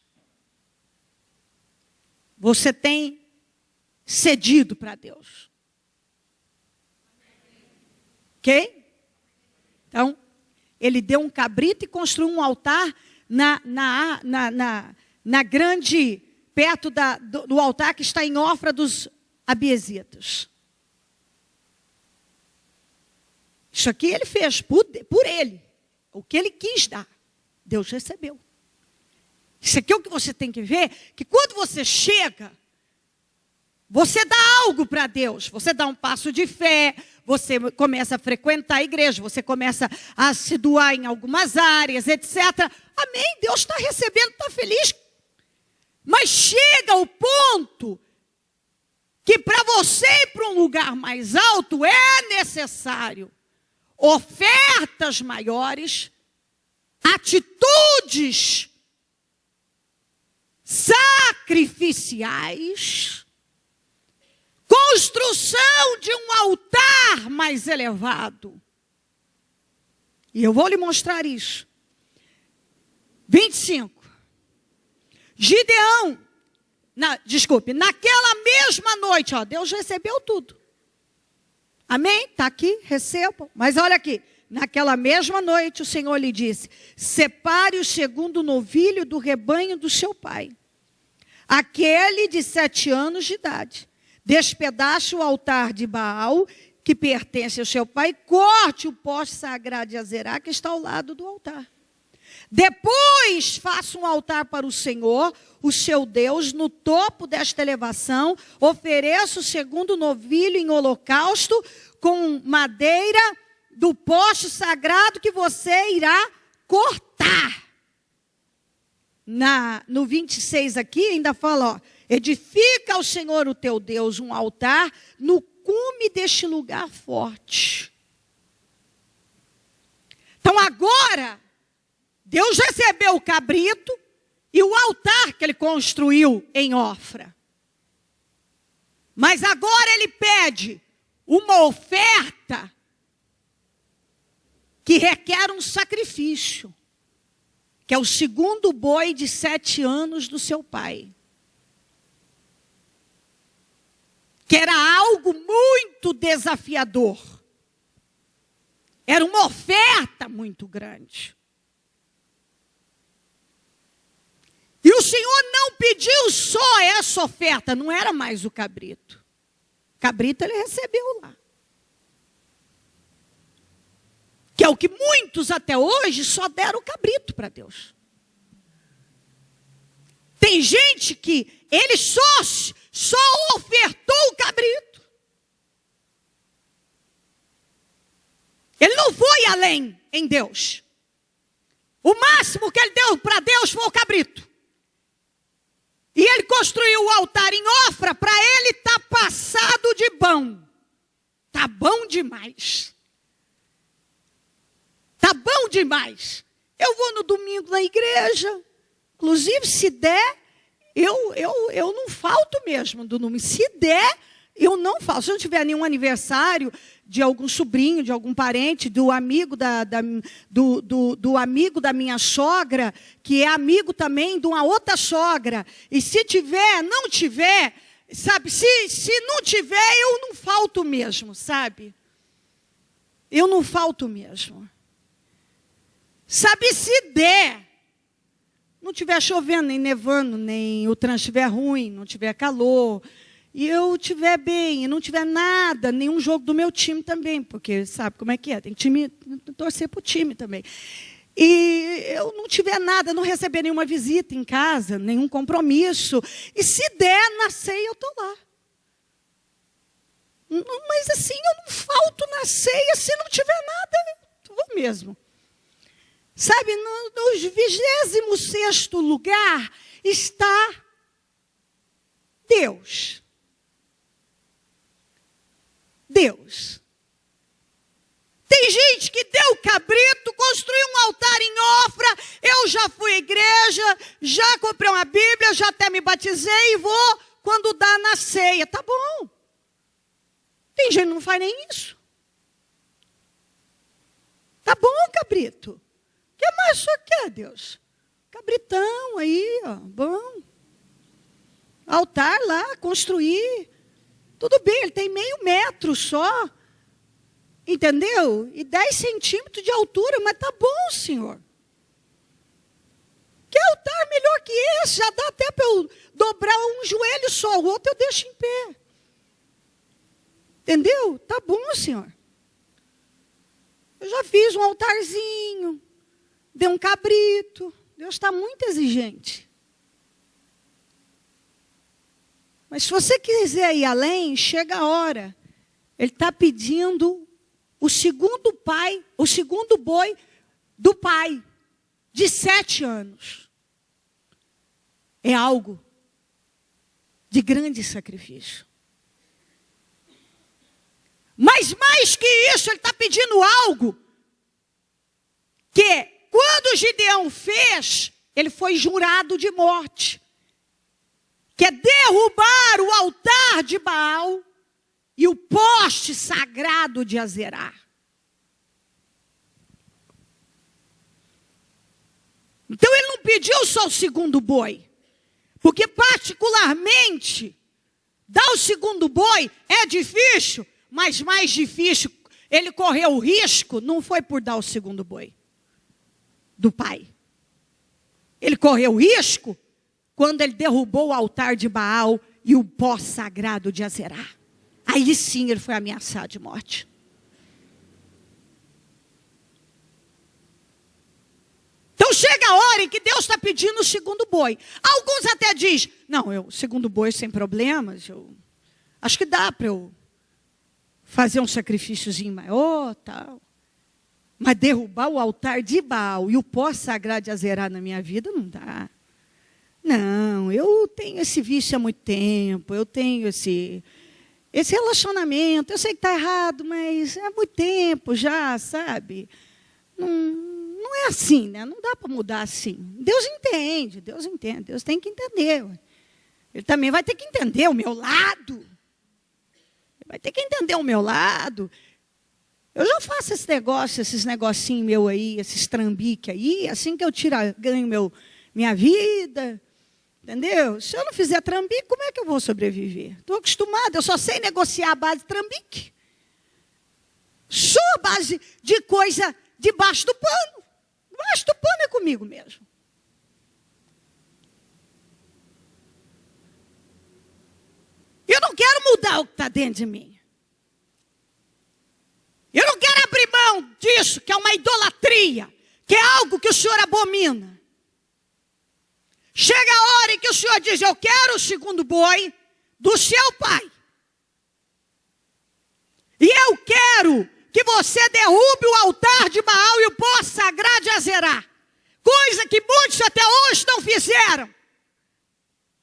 Você tem cedido para Deus. Ok? Então, ele deu um cabrito e construiu um altar na grande, perto do altar que está em Ofra dos Abiezitas. Isso aqui ele fez por ele. O que ele quis dar, Deus recebeu. Isso aqui é o que você tem que ver, que quando você chega, você dá algo para Deus, você dá um passo de fé, você começa a frequentar a igreja, você começa a se doar em algumas áreas, etc. Amém, Deus está recebendo, está feliz. Mas chega o ponto que para você ir para um lugar mais alto é necessário ofertas maiores, atitudes sacrificiais, construção de um altar mais elevado. E eu vou lhe mostrar isso. 25. Gideão, naquela mesma noite, Deus recebeu tudo. Amém? Está aqui, recebam. Mas olha aqui. Naquela mesma noite o Senhor lhe disse: separe o segundo novilho do rebanho do seu pai, aquele de 7 anos de idade. Despedace o altar de Baal, que pertence ao seu pai, corte o poste sagrado de Azerá, que está ao lado do altar. Depois faça um altar para o Senhor, o seu Deus, no topo desta elevação. Ofereça o segundo novilho em holocausto com madeira do poste sagrado que você irá cortar. No 26 aqui ainda fala, edifica ao Senhor o teu Deus um altar no cume deste lugar forte. Então agora, Deus recebeu o cabrito e o altar que ele construiu em Ofra. Mas agora ele pede uma oferta que requer um sacrifício, que é o segundo boi de 7 anos do seu pai. que era algo muito desafiador. Era uma oferta muito grande. E o Senhor não pediu só essa oferta, não era mais o cabrito. O cabrito ele recebeu lá. Que é o que muitos até hoje só deram o cabrito para Deus. Tem gente que ele só ofertou o cabrito. Ele não foi além em Deus. O máximo que ele deu para Deus foi o cabrito. E ele construiu o altar em Ofra, para ele estar passado de bom. Tá bom demais. Tá bom demais. Eu vou no domingo na igreja. Inclusive, se der, eu não falto mesmo do domingo. Se der, eu não falto. Se não tiver nenhum aniversário de algum sobrinho, de algum parente, do amigo do amigo da minha sogra, que é amigo também de uma outra sogra. E se tiver, não tiver, sabe? Se não tiver, eu não falto mesmo, sabe? Eu não falto mesmo. Sabe, se der, não tiver chovendo, nem nevando, nem o trânsito estiver ruim, não tiver calor, e eu estiver bem, e não tiver nada, nenhum jogo do meu time também, porque sabe como é que é? Tem time, torcer para o time também. E eu não tiver nada, não receber nenhuma visita em casa, nenhum compromisso, e se der, na ceia eu estou lá. Mas assim, eu não falto na ceia, se não tiver nada, eu vou mesmo. Sabe, nos 26º lugar está Deus. Deus. Tem gente que deu cabrito, construiu um altar em Ofra. Eu já fui à igreja, já comprei uma Bíblia, já até me batizei e vou quando dá na ceia. Tá bom. Tem gente que não faz nem isso. Tá bom, cabrito. O que mais o senhor quer, Deus? Cabritão aí, ó, bom. Altar lá, construir. Tudo bem, ele tem meio metro só. Entendeu? E 10 centímetros de altura, mas tá bom, senhor. Que altar melhor que esse? Já dá até para eu dobrar um joelho só, o outro eu deixo em pé. Entendeu? Tá bom, senhor. Eu já fiz um altarzinho. Deu um cabrito. Deus está muito exigente. Mas se você quiser ir além, chega a hora. Ele está pedindo o segundo boi do pai, de 7 anos. É algo de grande sacrifício. Mas mais que isso, ele está pedindo algo que, quando Gideão fez, ele foi jurado de morte. Que é derrubar o altar de Baal e o poste sagrado de Azerá. Então ele não pediu só o segundo boi. Porque particularmente, dar o segundo boi é difícil, mas mais difícil, ele correu o risco, não foi por dar o segundo boi do pai. Ele correu o risco quando ele derrubou o altar de Baal e o pó sagrado de Azerá. Aí sim ele foi ameaçado de morte. Então chega a hora em que Deus está pedindo o segundo boi. Alguns até dizem, não, o segundo boi sem problemas, eu acho que dá para eu fazer um sacrifíciozinho maior, tal. Mas derrubar o altar de Baal e o pó sagrado de Azerá na minha vida não dá. Não, eu tenho esse vício há muito tempo, eu tenho esse relacionamento, eu sei que está errado, mas é muito tempo já, sabe? Não é assim, né? Não dá para mudar assim. Deus entende, Deus tem que entender. Ele também vai ter que entender o meu lado. Ele vai ter que entender o meu lado. Eu já faço esses negocinhos meus aí, esses trambiques aí, assim que eu ganho minha vida. Entendeu? Se eu não fizer trambique, como é que eu vou sobreviver? Estou acostumada, eu só sei negociar a base de trambique. Só a base de coisa debaixo do pano. Debaixo do pano é comigo mesmo. Eu não quero mudar o que está dentro de mim. Eu não quero abrir mão disso, que é uma idolatria, que é algo que o Senhor abomina. Chega a hora em que o Senhor diz, eu quero o segundo boi do seu pai. E eu quero que você derrube o altar de Baal e o pó sagrado de Azerá. Coisa que muitos até hoje não fizeram.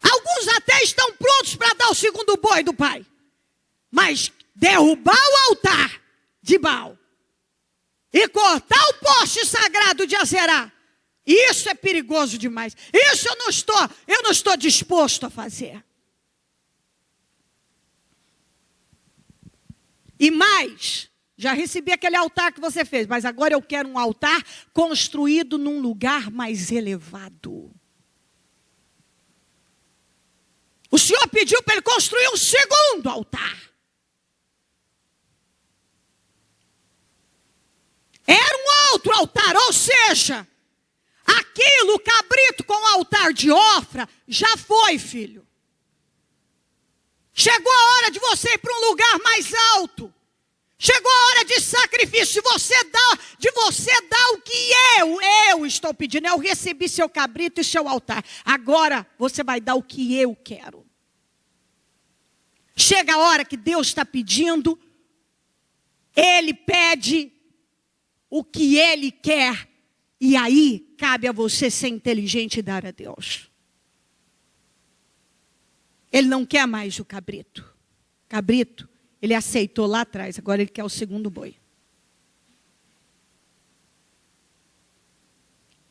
Alguns até estão prontos para dar o segundo boi do pai. Mas derrubar o altar de Baal e cortar o poste sagrado de Azerá, isso é perigoso demais. Isso eu não estou disposto a fazer. E mais, já recebi aquele altar que você fez, mas agora eu quero um altar construído num lugar mais elevado. O Senhor pediu para ele construir um segundo altar. Era um outro altar, ou seja, aquilo, o cabrito com o altar de Ofra, já foi, filho. Chegou a hora de você ir para um lugar mais alto. Chegou a hora de sacrifício, de você dar o que eu estou pedindo. Eu recebi seu cabrito e seu altar. Agora você vai dar o que eu quero. Chega a hora que Deus está pedindo, Ele pede o que Ele quer. E aí cabe a você ser inteligente e dar a Deus. Ele não quer mais o cabrito. Cabrito, ele aceitou lá atrás, agora ele quer o segundo boi.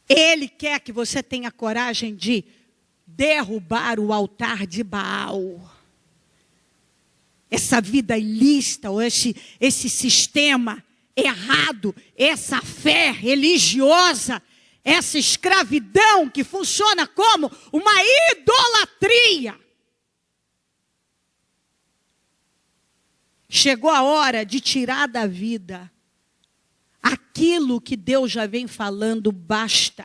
Ele quer que você tenha coragem de derrubar o altar de Baal. Essa vida ilícita, ou esse sistema errado, essa fé religiosa, essa escravidão que funciona como uma idolatria. Chegou a hora de tirar da vida aquilo que Deus já vem falando, basta.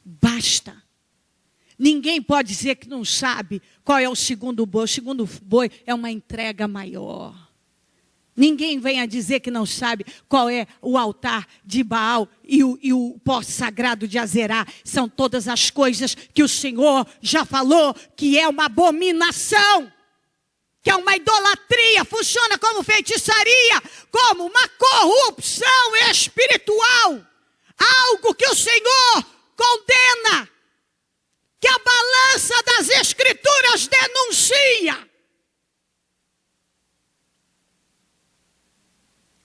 Basta. Ninguém pode dizer que não sabe qual é o segundo boi. O segundo boi é uma entrega maior. Ninguém venha dizer que não sabe qual é o altar de Baal e o pó sagrado de Azerá. São todas as coisas que o Senhor já falou que é uma abominação. Que é uma idolatria, funciona como feitiçaria, como uma corrupção espiritual. Algo que o Senhor condena. Que a balança das Escrituras denuncia.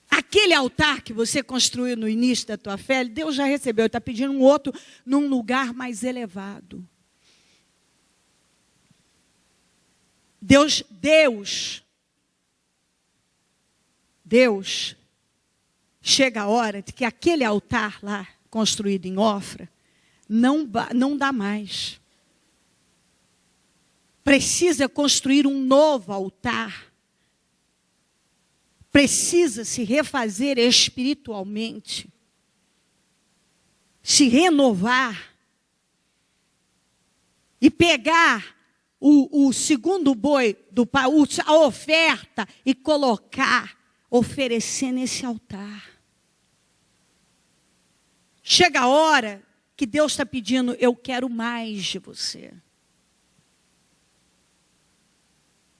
Aquele altar que você construiu no início da tua fé, Deus já recebeu, está pedindo um outro num lugar mais elevado. Deus chega a hora de que aquele altar lá, construído em Ofra, não dá mais. Precisa construir um novo altar. Precisa se refazer espiritualmente. Se renovar. E pegar o segundo boi, a oferta, e oferecer nesse altar. Chega a hora que Deus está pedindo, eu quero mais de você.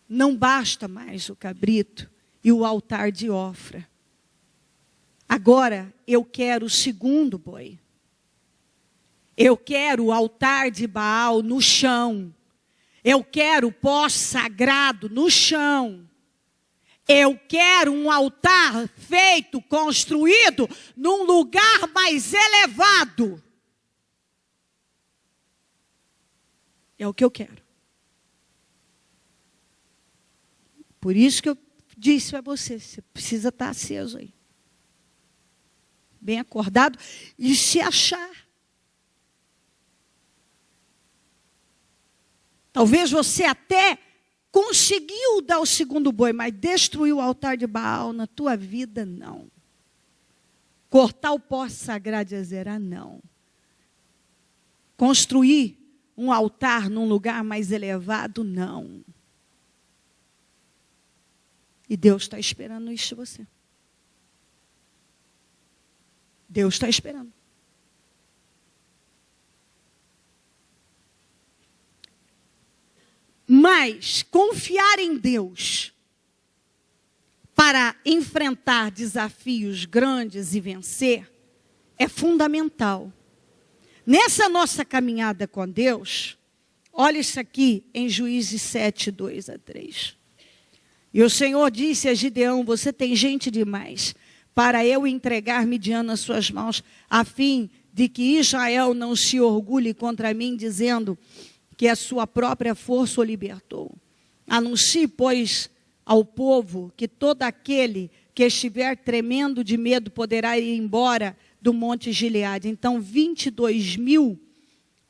Não basta mais o cabrito e o altar de Ofra. Agora eu quero o segundo boi. Eu quero o altar de Baal no chão. Eu quero o pó sagrado no chão. Eu quero um altar feito, construído num lugar mais elevado. É o que eu quero. Por isso que eu disse a você precisa estar aceso aí. Bem acordado e se achar. Talvez você até conseguiu dar o segundo boi, mas destruiu o altar de Baal na tua vida, não. Cortar o poste sagrado de Azerá, não. Construir um altar num lugar mais elevado, não. E Deus está esperando isso de você. Deus está esperando. Mas confiar em Deus para enfrentar desafios grandes e vencer é fundamental. Nessa nossa caminhada com Deus, olha isso aqui em Juízes 7, 2 a 3. E o Senhor disse a Gideão: você tem gente demais para eu entregar Midian nas suas mãos, a fim de que Israel não se orgulhe contra mim, dizendo que a sua própria força o libertou. Anuncie, pois, ao povo que todo aquele que estiver tremendo de medo poderá ir embora do monte Gileade. Então 22.000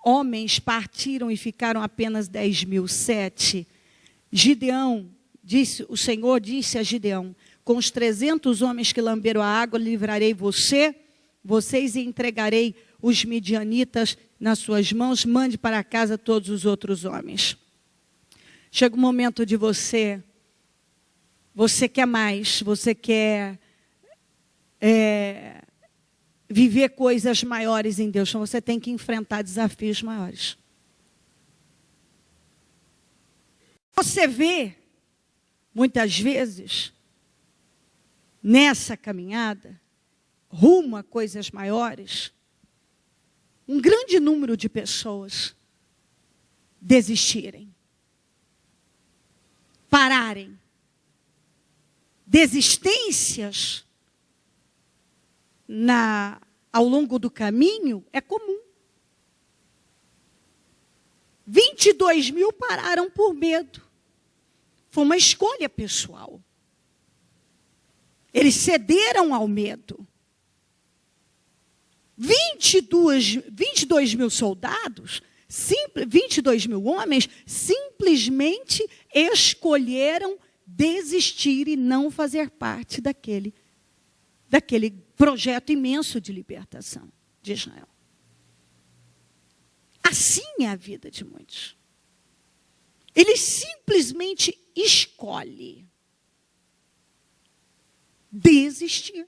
homens partiram e ficaram apenas 10.007. Gideão, o Senhor disse a Gideão: com os 300 homens que lamberam a água, livrarei vocês e entregarei os midianitas nas suas mãos. Mande para casa todos os outros homens. Chega o momento de você quer mais, você quer viver coisas maiores em Deus, então você tem que enfrentar desafios maiores. Você vê, muitas vezes, nessa caminhada, rumo a coisas maiores, um grande número de pessoas desistirem, pararem. Desistências ao longo do caminho é comum. 22.000 pararam por medo. Foi uma escolha pessoal. Eles cederam ao medo. 22.000 soldados, 22.000 homens, simplesmente escolheram desistir e não fazer parte daquele projeto imenso de libertação de Israel. Assim é a vida de muitos. Ele simplesmente escolhe desistir.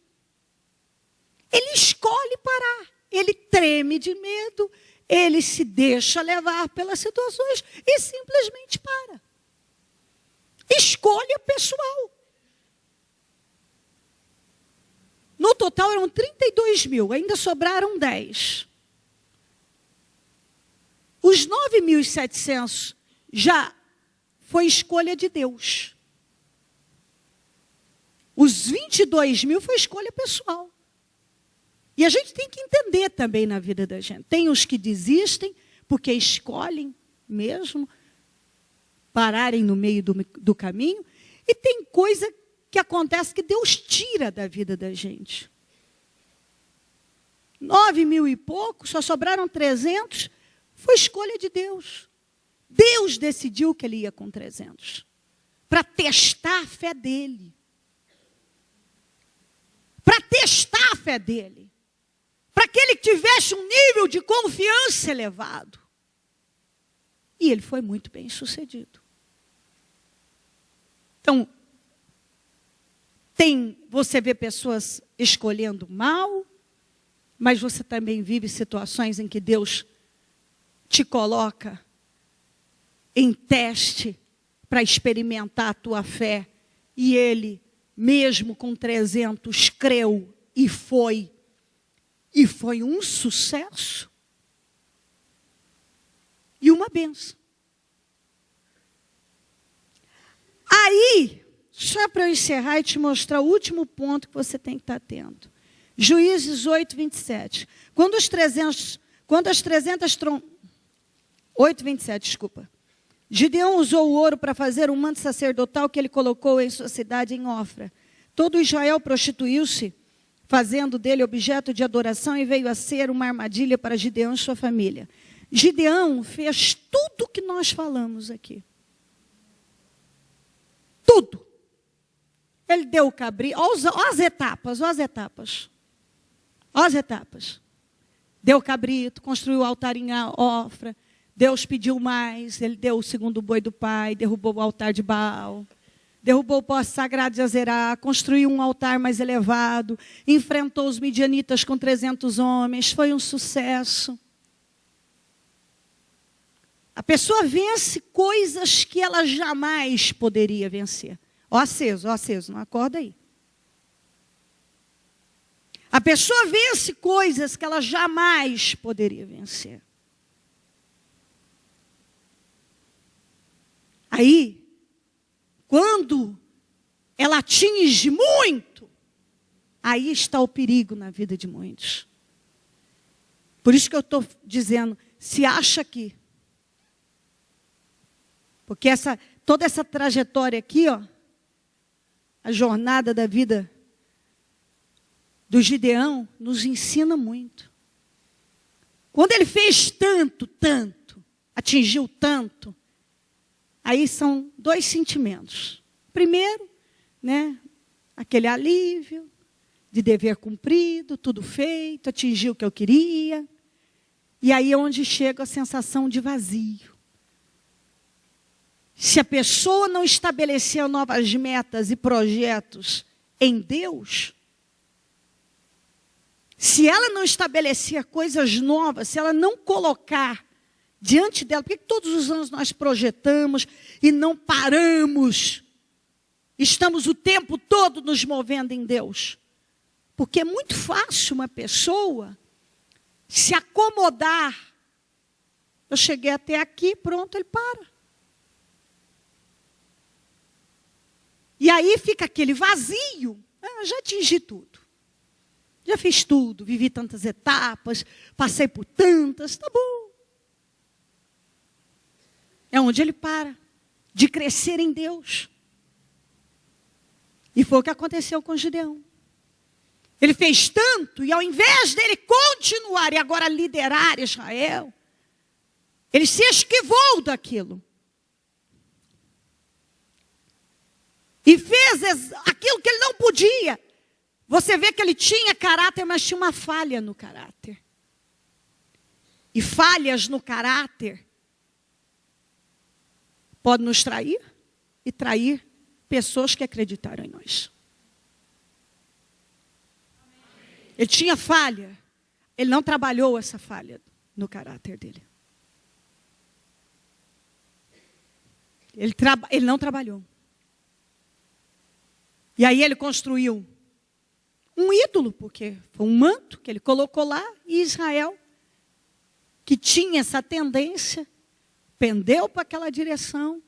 Ele escolhe parar. Ele treme de medo, ele se deixa levar pelas situações e simplesmente para. Escolha pessoal. No total eram 32.000, ainda sobraram 10. Os 9.700 já foi escolha de Deus. Os 22.000 foi escolha pessoal. E a gente tem que entender também na vida da gente. Tem os que desistem porque escolhem mesmo pararem no meio do caminho. E tem coisa que acontece que Deus tira da vida da gente. 9.000 e pouco, só sobraram 300, foi escolha de Deus. Deus decidiu que ele ia com 300. Para testar a fé dele. Para testar a fé dele. Para que ele tivesse um nível de confiança elevado. E ele foi muito bem sucedido. Então, você vê pessoas escolhendo mal, mas você também vive situações em que Deus te coloca em teste para experimentar a tua fé. E ele, mesmo com 300, creu e foi. E foi um sucesso. E uma bênção. Aí, só para eu encerrar e te mostrar o último ponto que você tem que estar atento. Juízes 8, 27. Quando as 300 8,27, desculpa. Gideão usou o ouro para fazer um manto sacerdotal que ele colocou em sua cidade em Ofra. Todo Israel prostituiu-se, fazendo dele objeto de adoração, e veio a ser uma armadilha para Gideão e sua família. Gideão fez tudo o que nós falamos aqui. Tudo. Ele deu o cabrito. Olha as etapas. Deu o cabrito, construiu o altar em Ofra. Deus pediu mais. Ele deu o segundo boi do pai, derrubou o altar de Baal. Derrubou o poste sagrado de Azerá, construiu um altar mais elevado, enfrentou os midianitas com 300 homens, foi um sucesso. A pessoa vence coisas que ela jamais poderia vencer. Ó aceso, não acorda aí. A pessoa vence coisas que ela jamais poderia vencer. Aí, quando ela atinge muito, aí está o perigo na vida de muitos. Por isso que eu estou dizendo, se acha aqui. Porque toda essa trajetória aqui, ó, a jornada da vida do Gideão nos ensina muito. Quando ele fez tanto, atingiu tanto, aí são 2 sentimentos. Primeiro, né, aquele alívio de dever cumprido, tudo feito, atingiu o que eu queria. E aí é onde chega a sensação de vazio. Se a pessoa não estabelecer novas metas e projetos em Deus, se ela não estabelecer coisas novas, se ela não colocar diante dela, por que todos os anos nós projetamos e não paramos? Estamos o tempo todo nos movendo em Deus. Porque é muito fácil uma pessoa se acomodar. Eu cheguei até aqui, pronto, ele para. E aí fica aquele vazio. Já atingi tudo. Já fiz tudo, vivi tantas etapas, passei por tantas, tá bom. É onde ele para de crescer em Deus. E foi o que aconteceu com Gideão. Ele fez tanto, e ao invés dele continuar e agora liderar Israel, ele se esquivou daquilo. E fez aquilo que ele não podia. Você vê que ele tinha caráter, mas tinha uma falha no caráter. E falhas no caráter podem nos trair e trair pessoas que acreditaram em nós. Ele tinha falha. Ele não trabalhou essa falha no caráter dele. Ele não trabalhou. E aí ele construiu um ídolo, porque foi um manto que ele colocou lá, e Israel, que tinha essa tendência, pendeu para aquela direção,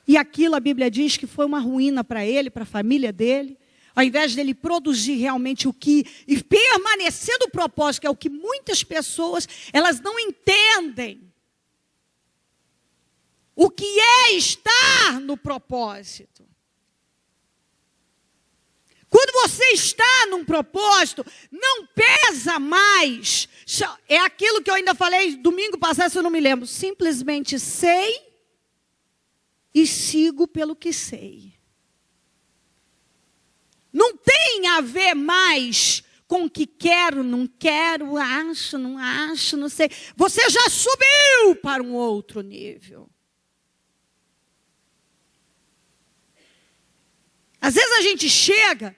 e aquilo a Bíblia diz que foi uma ruína para ele, para a família dele, ao invés dele produzir realmente o que, e permanecer no propósito, que é o que muitas pessoas, elas não entendem. O que é estar no propósito. Quando você está num propósito, não pesa mais. É aquilo que eu ainda falei domingo passado, se eu não me lembro. Simplesmente sei e sigo pelo que sei. Não tem a ver mais com o que quero, não quero, acho, não sei. Você já subiu para um outro nível. Às vezes a gente chega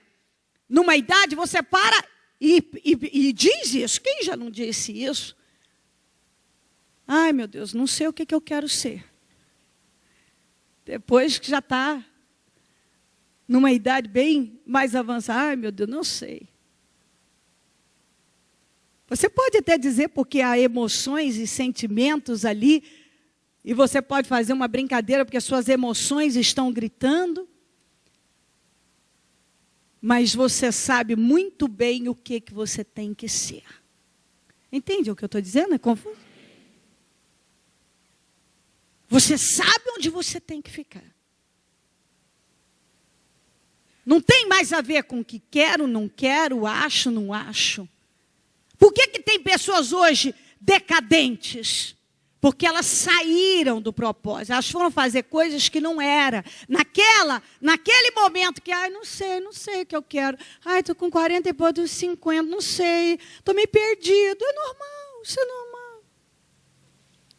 numa idade, você para e diz isso. Quem já não disse isso? Ai, meu Deus, não sei o que eu quero ser. Depois que já está numa idade bem mais avançada, ai, meu Deus, não sei. Você pode até dizer porque há emoções e sentimentos ali, e você pode fazer uma brincadeira porque as suas emoções estão gritando. Mas você sabe muito bem o que você tem que ser. Entende o que eu estou dizendo? É confuso? Você sabe onde você tem que ficar. Não tem mais a ver com o que quero, não quero, acho, não acho. Por que tem pessoas hoje decadentes? Porque elas saíram do propósito. Elas foram fazer coisas que não era. Naquele momento que, não sei o que eu quero. Estou com 40 e pouco, 50, não sei. Estou meio perdido. É normal, isso é normal.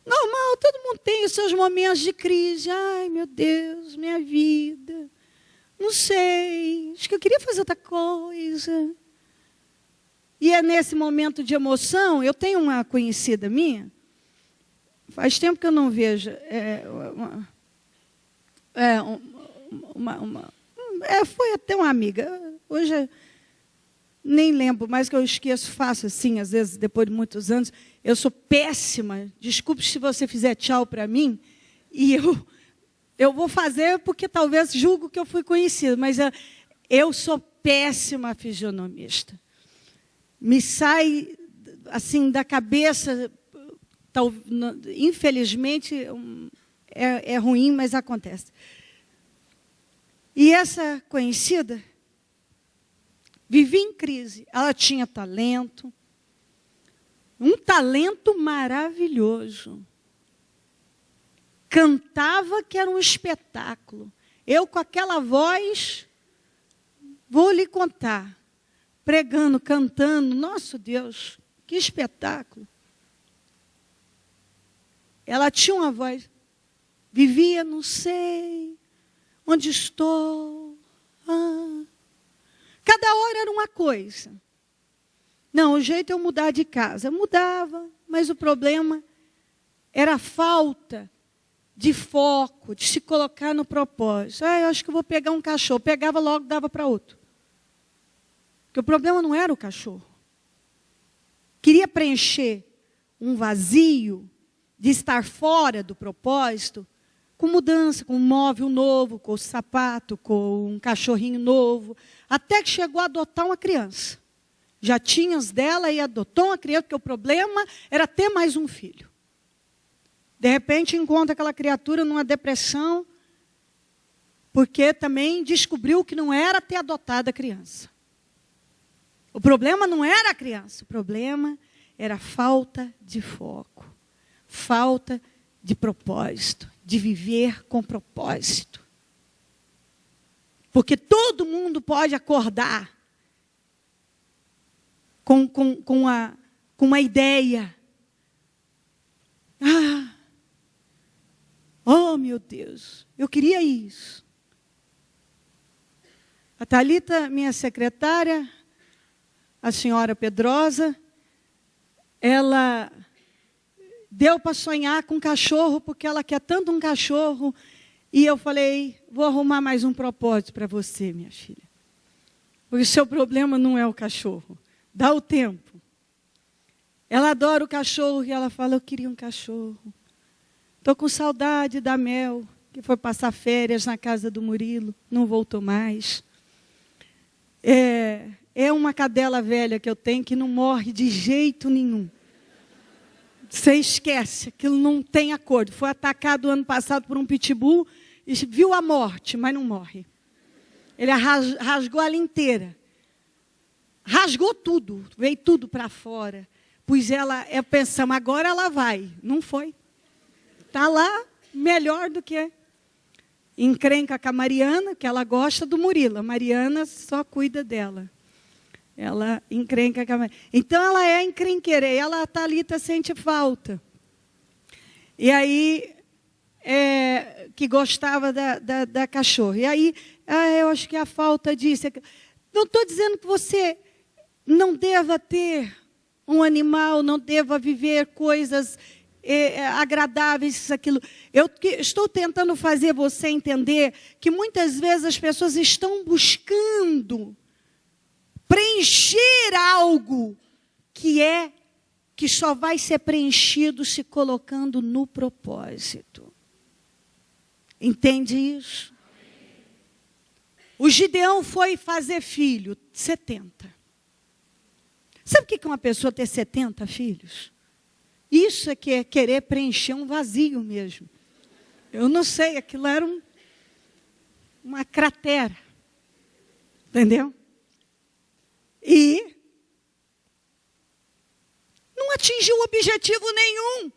Normal, todo mundo tem os seus momentos de crise. Ai, meu Deus, minha vida. Não sei, acho que eu queria fazer outra coisa. E é nesse momento de emoção, eu tenho uma conhecida minha, faz tempo que eu não vejo, foi até uma amiga, hoje nem lembro mais, que eu esqueço fácil assim, às vezes, depois de muitos anos. Eu sou péssima, desculpe se você fizer tchau para mim, e eu vou fazer porque talvez julgo que eu fui conhecida, mas eu sou péssima fisionomista. Me sai assim da cabeça, infelizmente é ruim, mas acontece. E essa conhecida vivia em crise. Ela tinha talento, um talento maravilhoso. Cantava que era um espetáculo. Eu, com aquela voz, vou lhe contar. Pregando, cantando. Nosso Deus, que espetáculo. Ela tinha uma voz. Vivia, não sei onde estou. Cada hora era uma coisa. Não, o jeito é eu mudar de casa. Eu mudava, mas o problema era a falta de foco, de se colocar no propósito. Eu acho que eu vou pegar um cachorro. Pegava logo, dava para outro. Porque o problema não era o cachorro. Queria preencher um vazio de estar fora do propósito com mudança, com um móvel novo, com o sapato, com um cachorrinho novo. Até que chegou a adotar uma criança. Já tinha as dela e adotou uma criança, porque o problema era ter mais um filho. De repente, encontra aquela criatura numa depressão, porque também descobriu que não era ter adotado a criança. O problema não era a criança, o problema era a falta de foco, falta de propósito, de viver com propósito. Porque todo mundo pode acordar com uma ideia. Oh, meu Deus, eu queria isso. A Thalita, minha secretária, a senhora Pedrosa, ela deu para sonhar com um cachorro, porque ela quer tanto um cachorro. E eu falei, vou arrumar mais um propósito para você, minha filha. Porque o seu problema não é o cachorro. Dá o tempo. Ela adora o cachorro e ela fala, eu queria um cachorro. Estou com saudade da Mel, que foi passar férias na casa do Murilo, não voltou mais. É uma cadela velha que eu tenho que não morre de jeito nenhum. Você esquece, aquilo não tem acordo. Foi atacado ano passado por um pitbull e viu a morte, mas não morre. Ele rasgou ela inteira. Rasgou tudo, veio tudo para fora. Pois pensamos, agora ela vai. Não foi. Está lá, melhor do que encrenca com a Mariana, que ela gosta do Murilo. A Mariana só cuida dela. Ela encrenca com a Mariana. Então, ela é encrenqueira. E a Thalita sente falta. E aí, que gostava da cachorra. E aí, eu acho que a falta disso. Não estou dizendo que você não deva ter um animal, não deva viver coisas agradáveis, aquilo. Eu estou tentando fazer você entender que muitas vezes as pessoas estão buscando preencher algo que só vai ser preenchido se colocando no propósito. Entende isso? O Gideão foi fazer filho, 70. Sabe o que é uma pessoa ter 70 filhos? Isso é que é querer preencher um vazio mesmo. Eu não sei, aquilo era uma cratera. Entendeu? E não atingiu objetivo nenhum.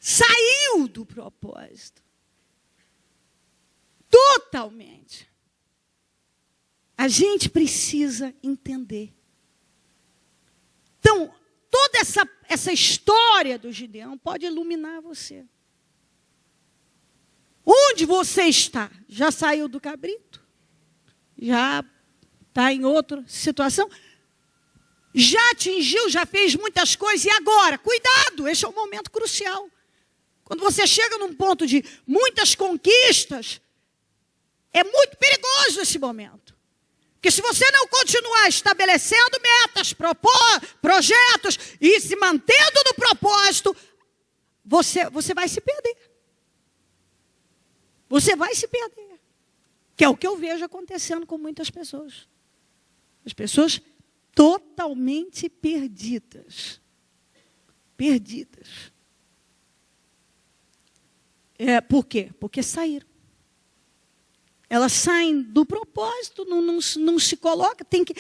saiu do propósito. Totalmente. A gente precisa entender. Então, toda essa história do Gideão pode iluminar você. Onde você está? Já saiu do cabrito? Já está em outra situação? Já atingiu, já fez muitas coisas, e agora? Cuidado, esse é o momento crucial. Quando você chega num ponto de muitas conquistas, é muito perigoso esse momento. Porque se você não continuar estabelecendo metas, projetos e se mantendo no propósito, você vai se perder. Você vai se perder. Que é o que eu vejo acontecendo com muitas pessoas. As pessoas totalmente perdidas. Perdidas. Por quê? Porque saíram. Elas saem do propósito, não se coloca, tem que...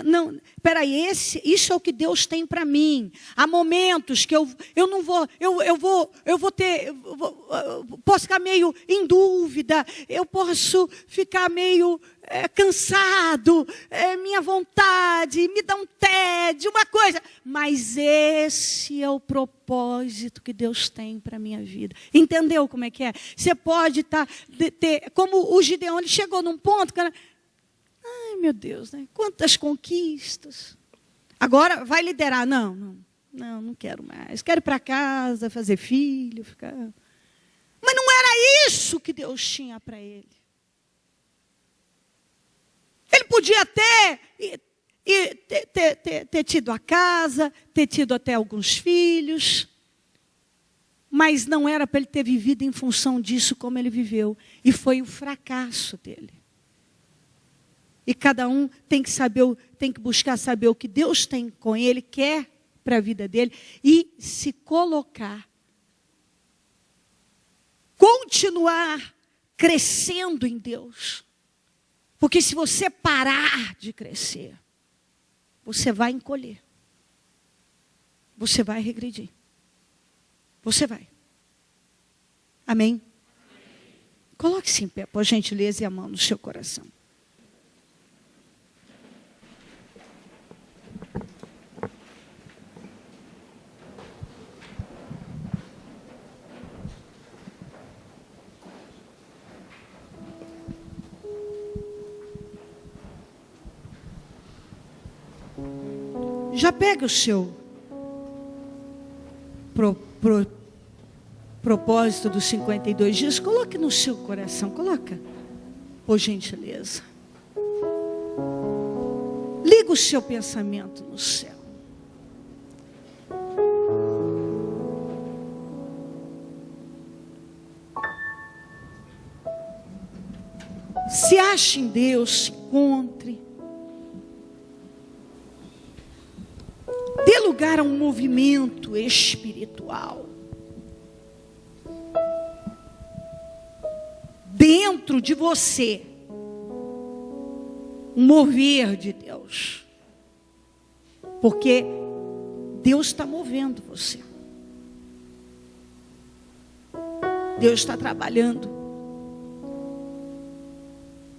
Não, peraí, isso é o que Deus tem para mim. Há momentos que eu não vou, posso ficar meio em dúvida, eu posso ficar meio cansado, minha vontade, me dá um tédio, uma coisa. Mas esse é o propósito que Deus tem para a minha vida. Entendeu como é que é? Você pode ter, como o Gideão, ele chegou num ponto, cara, ai meu Deus, né? Quantas conquistas. Agora vai liderar. Não quero mais. Quero ir para casa, fazer filho, ficar... Mas não era isso que Deus tinha para ele. Ele podia ter tido a casa, ter tido até alguns filhos, mas não era para ele ter vivido em função disso como ele viveu. E foi o fracasso dele. E cada um tem que buscar saber o que Deus tem com ele, quer para a vida dele, e se colocar. Continuar crescendo em Deus. Porque se você parar de crescer, você vai encolher. Você vai regredir. Você vai. Amém? Coloque-se em pé, por gentileza, e a mão no seu coração. Já pega o seu propósito dos 52 dias, coloque no seu coração, coloca, por gentileza. Liga o seu pensamento no céu. Se ache em Deus, se encontre. Dê lugar a um movimento espiritual. Dentro de você. Um mover de Deus. Porque Deus está movendo você. Deus está trabalhando.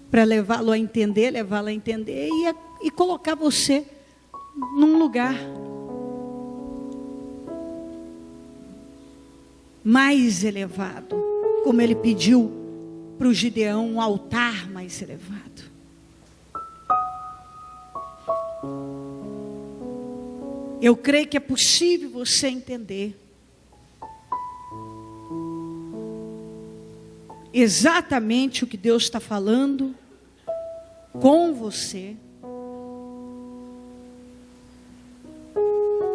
Para levá-la a entender e colocar você num lugar mais elevado, como ele pediu para o Gideão, um altar mais elevado. Eu creio que é possível você entender exatamente o que Deus está falando com você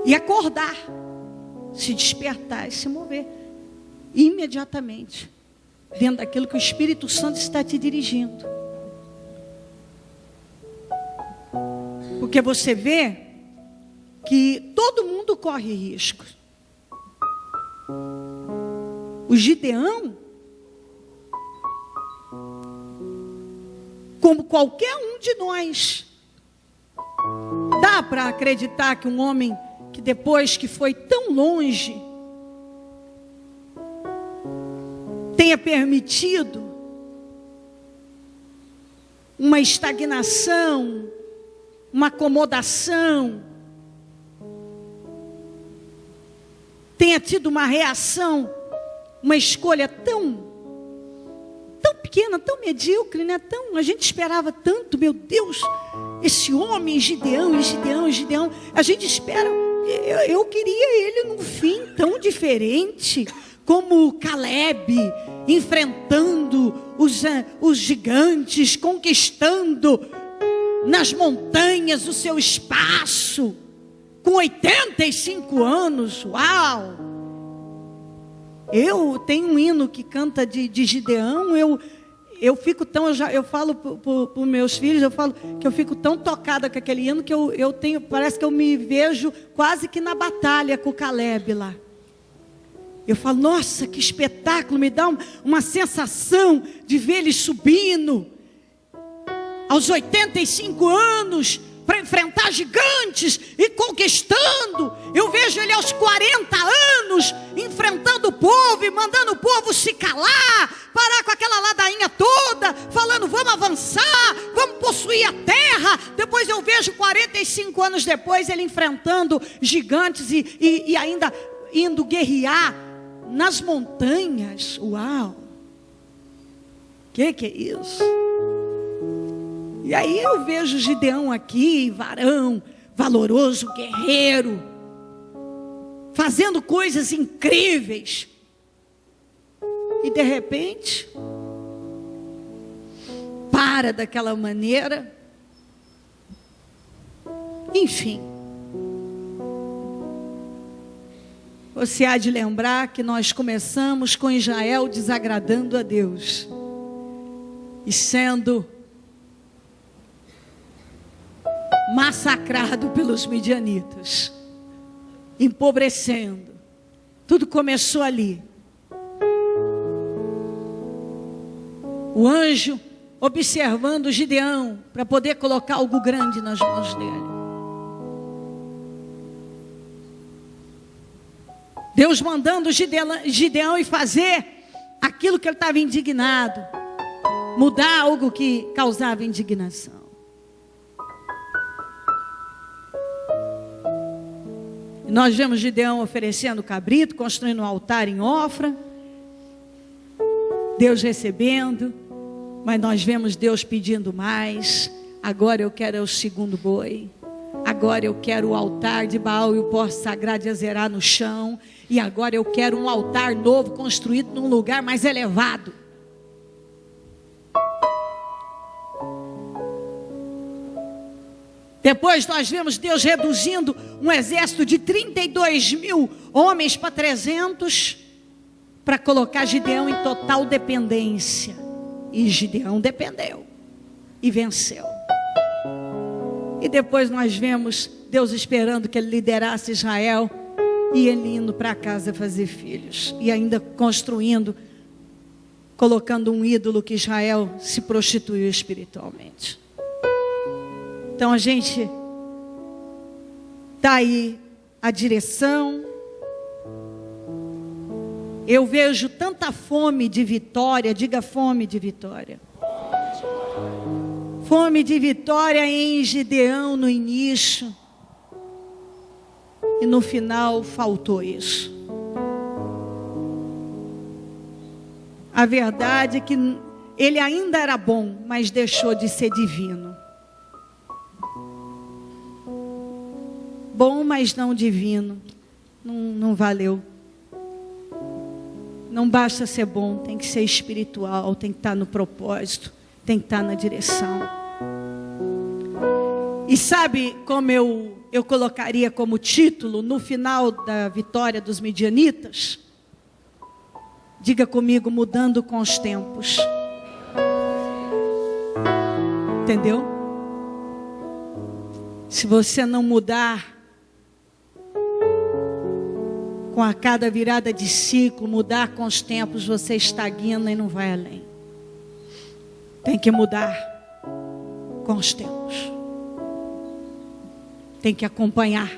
e acordar, se despertar e se mover imediatamente dentro daquilo que o Espírito Santo está te dirigindo. Porque você vê que todo mundo corre riscos. O Gideão, como qualquer um de nós, dá para acreditar que um homem que depois que foi tão longe, tenha permitido uma estagnação, uma acomodação, tenha tido uma reação, uma escolha tão pequena, tão medíocre, né? A gente esperava tanto, meu Deus, esse homem Gideão, a gente espera, eu queria ele num fim tão diferente, como Caleb, enfrentando os gigantes, conquistando nas montanhas o seu espaço, com 85 anos, uau! Eu tenho um hino que canta de Gideão, eu fico tão, eu falo para os meus filhos, eu falo que eu fico tão tocada com aquele hino que eu tenho, parece que eu me vejo quase que na batalha com o Caleb lá. Eu falo, nossa, que espetáculo, me dá uma sensação de ver ele subindo aos 85 anos para enfrentar gigantes e conquistando. Eu vejo ele aos 40 anos enfrentando o povo e mandando o povo se calar, parar com aquela ladainha toda, falando vamos avançar, vamos possuir a terra. Depois eu vejo 45 anos depois ele enfrentando gigantes e ainda indo guerrear nas montanhas. Uau! Que é isso? E aí eu vejo Gideão aqui, varão, valoroso, guerreiro, fazendo coisas incríveis. E de repente, para daquela maneira. Enfim. Você há de lembrar que nós começamos com Israel desagradando a Deus. E sendo massacrado pelos midianitas, empobrecendo. Tudo começou ali. O anjo observando Gideão para poder colocar algo grande nas mãos dele. Deus mandando Gideão ir fazer aquilo que ele estava indignado, mudar algo que causava indignação. Nós vemos Gideão oferecendo cabrito, construindo um altar em Ofra, Deus recebendo, mas nós vemos Deus pedindo mais. Agora eu quero o segundo boi, agora eu quero o altar de Baal e o poste sagrado de Azerá no chão, e agora eu quero um altar novo construído num lugar mais elevado. Depois nós vemos Deus reduzindo um exército de 32 mil homens para 300, para colocar Gideão em total dependência. E Gideão dependeu e venceu. E depois nós vemos Deus esperando que ele liderasse Israel, e ele indo para casa fazer filhos, e ainda construindo, colocando um ídolo que Israel se prostituiu espiritualmente. Então a gente está aí a direção. Eu vejo tanta fome de vitória, diga fome de vitória. Fome de vitória em Gideão no início. E no final faltou isso. A verdade é que ele ainda era bom, mas deixou de ser divino. Bom, mas não divino. Não valeu. Não basta ser bom, tem que ser espiritual, tem que estar no propósito, tem que estar na direção. E sabe como eu colocaria como título no final da vitória dos midianitas? Diga comigo, mudando com os tempos. Entendeu? Se você não mudar com a cada virada de ciclo, mudar com os tempos, você estagna e não vai além. Tem que mudar com os tempos. Tem que acompanhar.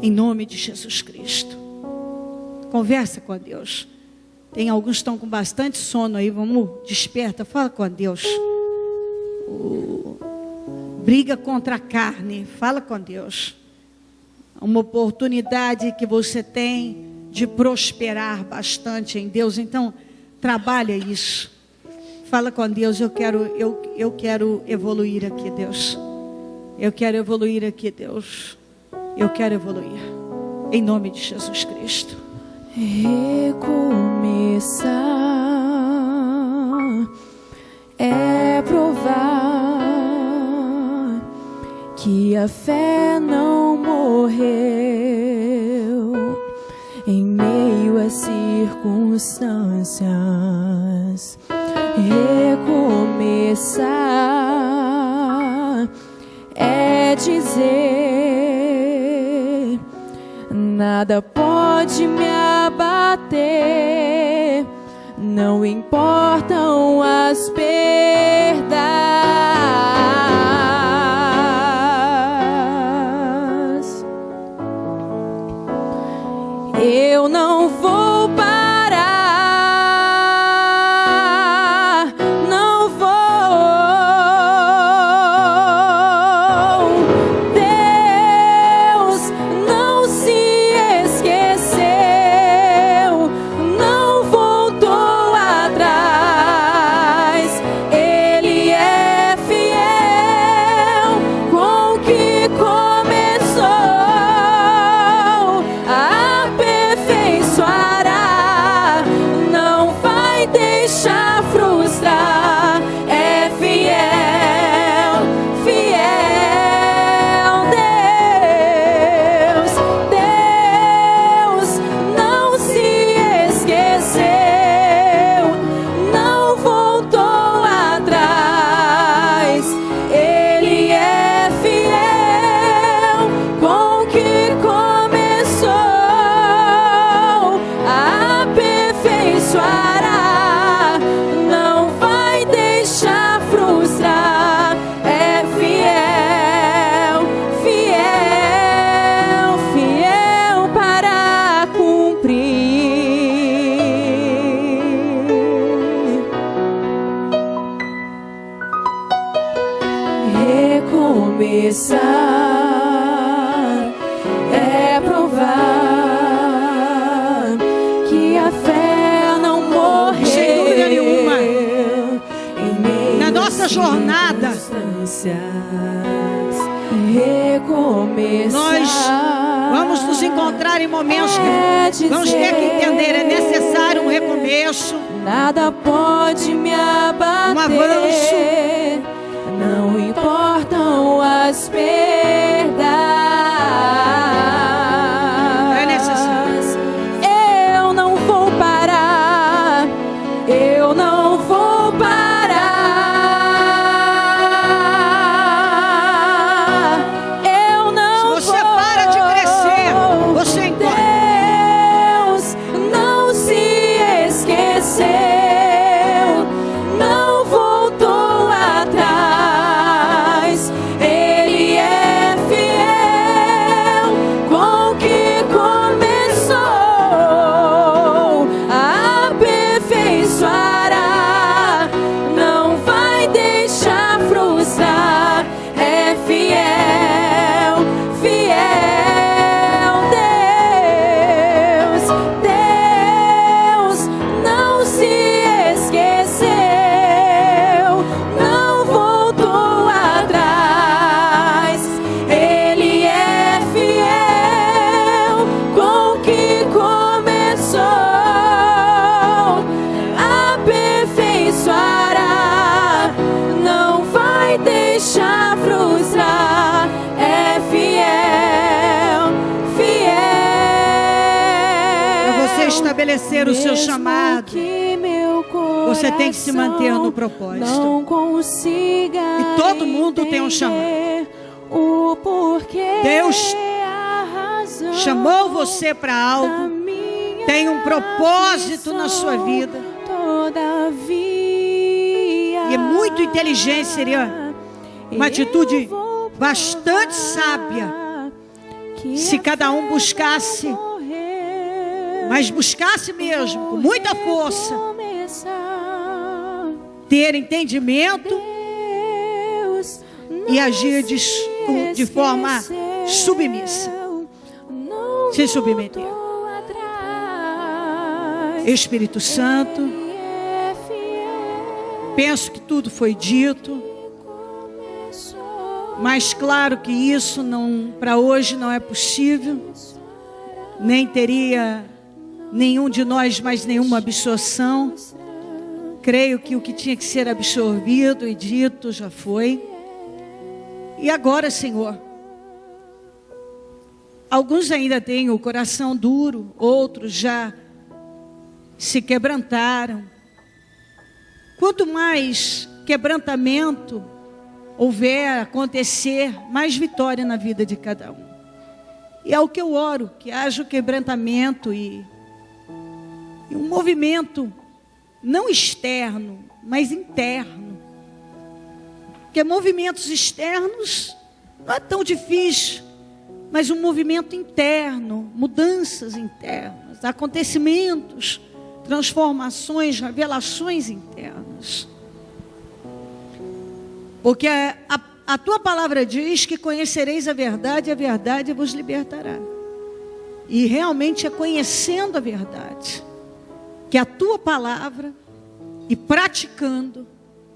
Em nome de Jesus Cristo. Conversa com Deus. Tem alguns que estão com bastante sono aí. Vamos, desperta, fala com Deus. Briga contra a carne, fala com Deus. Uma oportunidade que você tem de prosperar bastante em Deus. Então, trabalha isso. Fala com Deus, eu quero evoluir aqui, Deus. Eu quero evoluir aqui, Deus. Eu quero evoluir. Em nome de Jesus Cristo. Recomeçar é provar que a fé não morreu em meio às circunstâncias. Recomeçar é dizer: nada pode me abater, não importam as perdas. Eu não vou parar, não vou. Deus não se esqueceu, não voltou atrás. Ele é fiel com o que começou, aperfeiçoará, não vai deixar frustrar. É fiel, fiel Deus. Deus não se esqueceu, não voltou atrás. Ele é fiel com o que começou, aperfeiçoará, não vai deixar frustrar. É fiel, fiel, fiel para cumprir. Recomeçar é provar que a fé não morreu. Sem dúvida nenhuma. Em meio Na nossa às jornada, circunstâncias. Recomeçar. nós vamos nos encontrar em momentos que vamos ter que entender, é necessário um recomeço. Nada pode me abater, avanço. não importam as perdas. É necessário. Eu não vou parar, eu não vou parar, eu não Se você vou. para de crescer, você encolhe. Deus não se esqueceu, não voltou atrás. Ele é fiel com o que começou, aperfeiçoará, não vai deixar frustrar. É fiel, fiel Deus. Deus não se esqueceu, não voltou atrás. Ele é fiel com o que começou, aperfeiçoará, não vai deixar frustrar. É fiel, fiel. Para você estabelecer o seu Mesmo chamado, que meu você tem que se manter no propósito. não consiga E todo mundo tem um chamado. entender o porquê, Deus a razão chamou você para da algo, minha tem um propósito na sua aflição. vida. Todavia, E é muito inteligente, seria uma atitude eu vou bastante provar sábia que se a cada um fé buscasse não morreu mas buscasse mesmo, com muita força, ter entendimento e agir de forma submissa, se submeter. Espírito Santo, penso que tudo foi dito, mas claro que isso para hoje não é possível, nem teria nenhum de nós mais nenhuma absorção. Creio que o que tinha que ser absorvido e dito já foi. E agora, Senhor, alguns ainda têm o coração duro, outros já se quebrantaram. Quanto mais quebrantamento houver acontecer, mais vitória na vida de cada um. E é o que eu oro, que haja o quebrantamento e um movimento não externo, mas interno. Porque movimentos externos não é tão difícil, mas um movimento interno, mudanças internas, acontecimentos, transformações, revelações internas. Porque a tua palavra diz que conhecereis a verdade e a verdade vos libertará. E realmente é conhecendo a verdade, que a tua palavra, e praticando,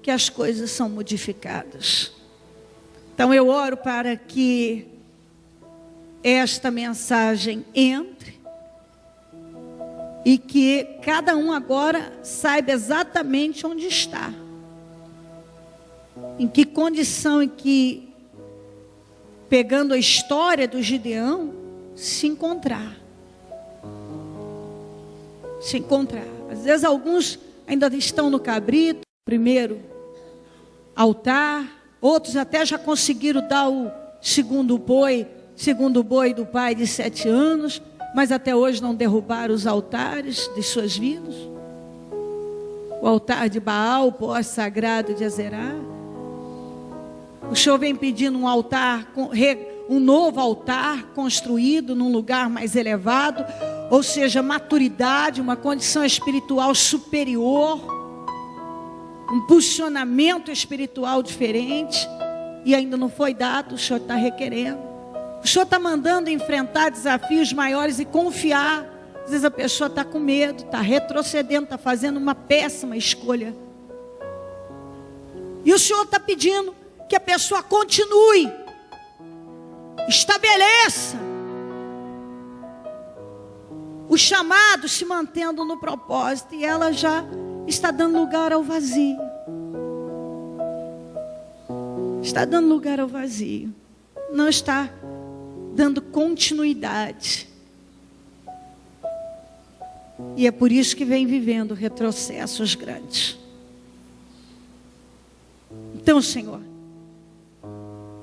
que as coisas são modificadas. Então eu oro para que esta mensagem entre e que cada um agora saiba exatamente onde está, em que condição, em que, pegando a história do Gideão, se encontrar. Às vezes alguns ainda estão no cabrito, primeiro altar, outros até já conseguiram dar o segundo boi do pai de 7 anos, mas até hoje não derrubaram os altares de suas vidas. O altar de Baal, o poste sagrado de Azerá. O Senhor vem pedindo um altar, um novo altar construído num lugar mais elevado, ou seja, maturidade, uma condição espiritual superior, um posicionamento espiritual diferente, e ainda não foi dado. O Senhor está requerendo. O Senhor está mandando enfrentar desafios maiores e confiar. Às vezes a pessoa está com medo, está retrocedendo, está fazendo uma péssima escolha. E o Senhor está pedindo que a pessoa continue, estabeleça o chamado, se mantendo no propósito. E ela já está dando lugar ao vazio. Está dando lugar ao vazio. Não está dando continuidade. E é por isso que vem vivendo retrocessos grandes. Então, Senhor,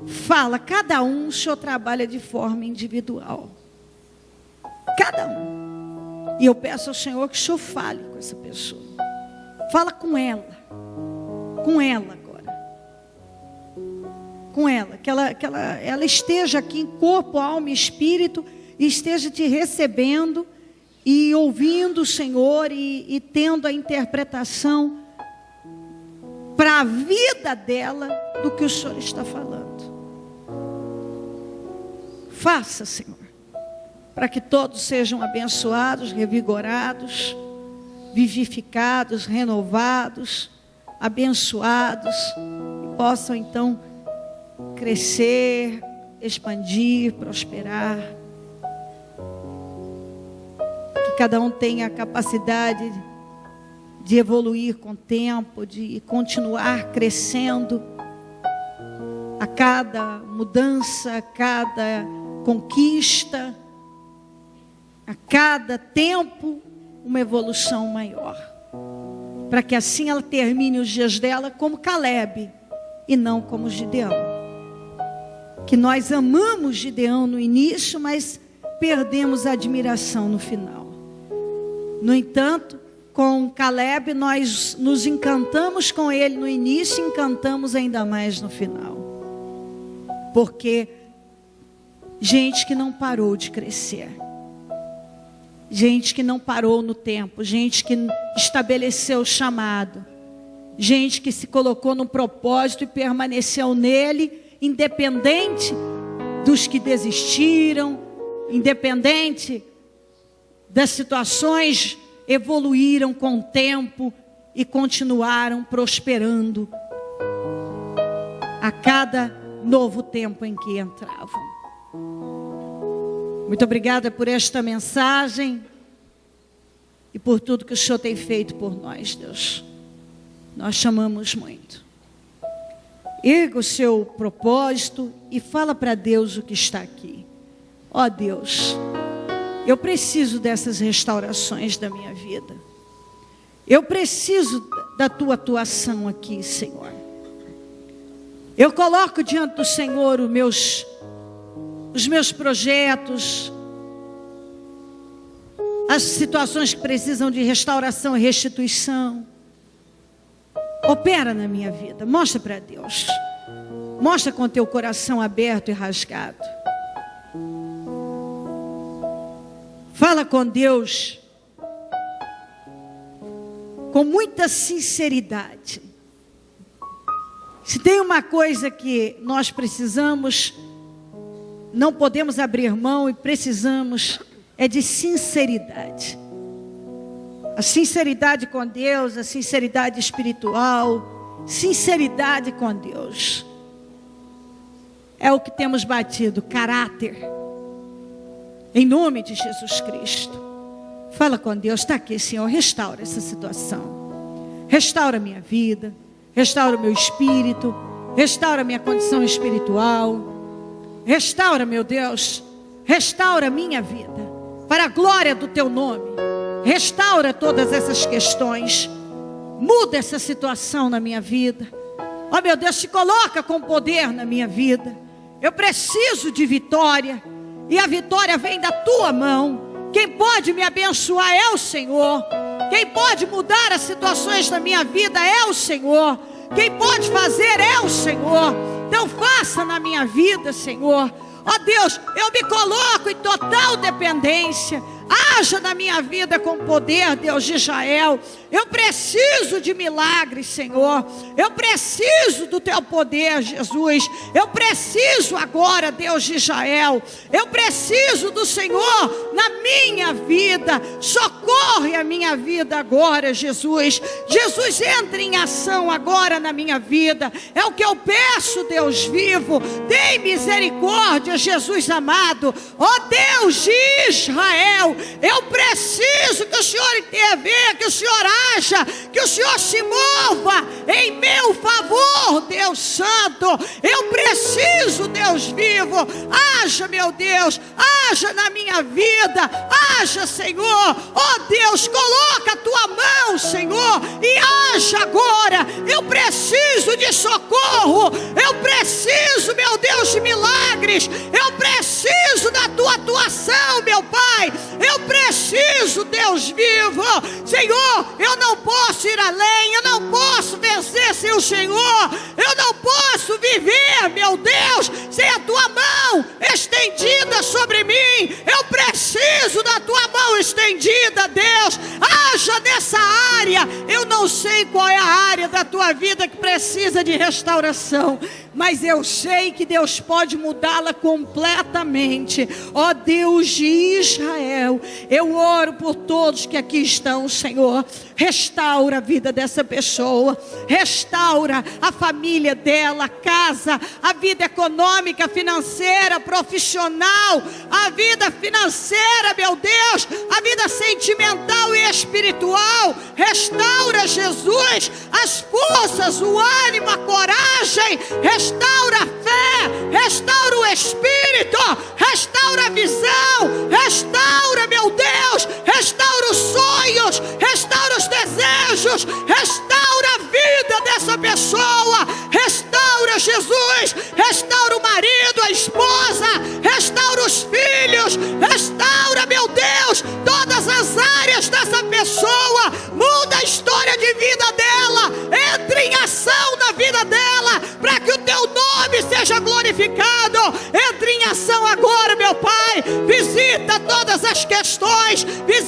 fala, cada um, o Senhor trabalha de forma individual. Cada um. E eu peço ao Senhor que o Senhor fale com essa pessoa. Fala com ela. Com ela agora. Com ela. Que ela esteja aqui em corpo, alma e espírito, e esteja te recebendo e ouvindo o Senhor e tendo a interpretação para a vida dela do que o Senhor está falando. Faça, Senhor, para que todos sejam abençoados, revigorados, vivificados, renovados, abençoados, e possam então crescer, expandir, prosperar. Que cada um tenha a capacidade de evoluir com o tempo, de continuar crescendo a cada mudança, a cada conquista, a cada tempo, uma evolução maior. Para que assim ela termine os dias dela como Calebe e não como Gideão. Que nós amamos Gideão no início, mas perdemos a admiração no final. No entanto, com Calebe nós nos encantamos com ele no início e encantamos ainda mais no final. Porque gente que não parou de crescer. gente que não parou no tempo, gente que estabeleceu o chamado, gente que se colocou no propósito e permaneceu nele, independente dos que desistiram, independente das situações, evoluíram com o tempo e continuaram prosperando a cada novo tempo em que entravam. Muito obrigada por esta mensagem e por tudo que o Senhor tem feito por nós, Deus. Nós chamamos muito. Erga o seu propósito e fala para Deus o que está aqui. Ó Deus, eu preciso dessas restaurações da minha vida. Eu preciso da tua atuação aqui, Senhor. Eu coloco diante do Senhor os meus projetos, as situações que precisam de restauração e restituição. Opera na minha vida, mostra para Deus. Mostra com teu coração aberto e rasgado. Fala com Deus com muita sinceridade. Se tem uma coisa que nós precisamos, não podemos abrir mão e precisamos, é de sinceridade. A sinceridade com Deus, a sinceridade espiritual, sinceridade com Deus. É o que temos batido, caráter. Em nome de Jesus Cristo. Fala com Deus, está aqui, Senhor, restaura essa situação. Restaura a minha vida. Restaura o meu espírito, restaura a minha condição espiritual, restaura, meu Deus, restaura a minha vida, para a glória do teu nome, restaura todas essas questões, muda essa situação na minha vida, ó meu Deus, se coloca com poder na minha vida, eu preciso de vitória, e a vitória vem da tua mão, quem pode me abençoar é o Senhor, quem pode mudar as situações da minha vida é o Senhor. Quem pode fazer é o Senhor. Então faça na minha vida, Senhor. Ó Deus, eu me coloco em total dependência. Haja na minha vida com poder, Deus de Israel. Eu preciso de milagres, Senhor. Eu preciso do teu poder, Jesus. Eu preciso agora, Deus de Israel. Eu preciso do Senhor na minha vida. Socorre a minha vida agora, Jesus. Jesus, entre em ação agora na minha vida. É o que eu peço, Deus vivo. Tem misericórdia, Jesus amado. Ó Deus de Israel, eu preciso que o Senhor intervenha, que o Senhor haja, que o Senhor se mova em meu favor, Deus Santo. Eu preciso, Deus vivo, haja, meu Deus, haja na minha vida, haja, Senhor. Ó Deus, coloca a tua mão, Senhor, e haja agora. Eu preciso de socorro, eu preciso, meu Deus, de milagres, eu preciso da tua atuação, meu Pai. Eu preciso, Deus vivo, Senhor. Eu não posso ir além, eu não posso vencer sem o Senhor, eu não posso viver, meu Deus, sem a tua mão estendida sobre mim. Eu preciso da tua mão estendida, Deus. Haja nessa área. Eu não sei qual é a área da tua vida que precisa de restauração, mas eu sei que Deus pode mudá-la completamente. Ó Deus de Israel, eu oro por todos que aqui estão, Senhor. Restaura a vida dessa pessoa, restaura a família dela, a casa, a vida econômica, financeira, profissional, a vida financeira, meu Deus, a vida sentimental e espiritual. Restaura, Jesus, as forças, o ânimo, a coragem. Restaura a fé, restaura o espírito, restaura a visão, restaura, meu Deus, restaura os sonhos, restaura os desejos, restaura a vida dessa pessoa, restaura, Jesus, restaura o marido, a esposa, restaura os filhos, restaura, meu Deus, todas as áreas dessa pessoa, muda a história de vida dela, entre em ação na vida dela, para que o teu nome seja glorificado. Entre em ação agora, meu Pai, visita todas as questões, visita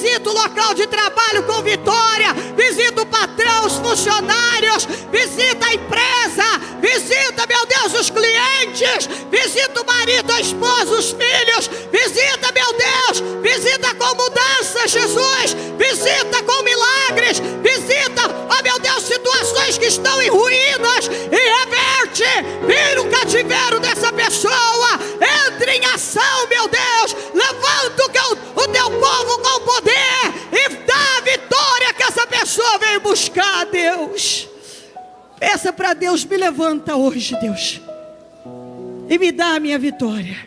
funcionários, visita a empresa, visita, meu Deus, os clientes, visita o marido, a esposa, os filhos, visita, meu Deus, visita com mudança, Jesus, visita com milagres, visita, ó meu Deus, situações que estão em ruínas e reverte, vira o cativeiro dessa pessoa, entre em ação, meu Deus, levanta o teu povo com poder e dá a vitória que essa pessoa veio buscar, Deus. Peça para Deus, me levanta hoje, Deus, e me dá a minha vitória,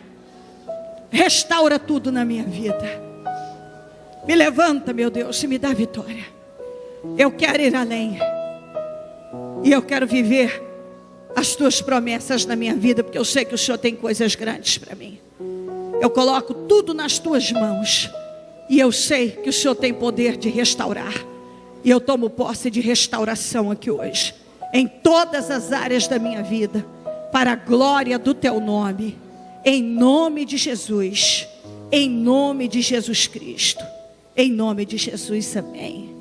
restaura tudo na minha vida, me levanta, meu Deus, e me dá a vitória. Eu quero ir além, e eu quero viver as tuas promessas na minha vida, porque eu sei que o Senhor tem coisas grandes para mim. Eu coloco tudo nas tuas mãos, e eu sei que o Senhor tem poder de restaurar, e eu tomo posse de restauração aqui hoje, em todas as áreas da minha vida, para a glória do teu nome, em nome de Jesus, em nome de Jesus Cristo, em nome de Jesus, amém.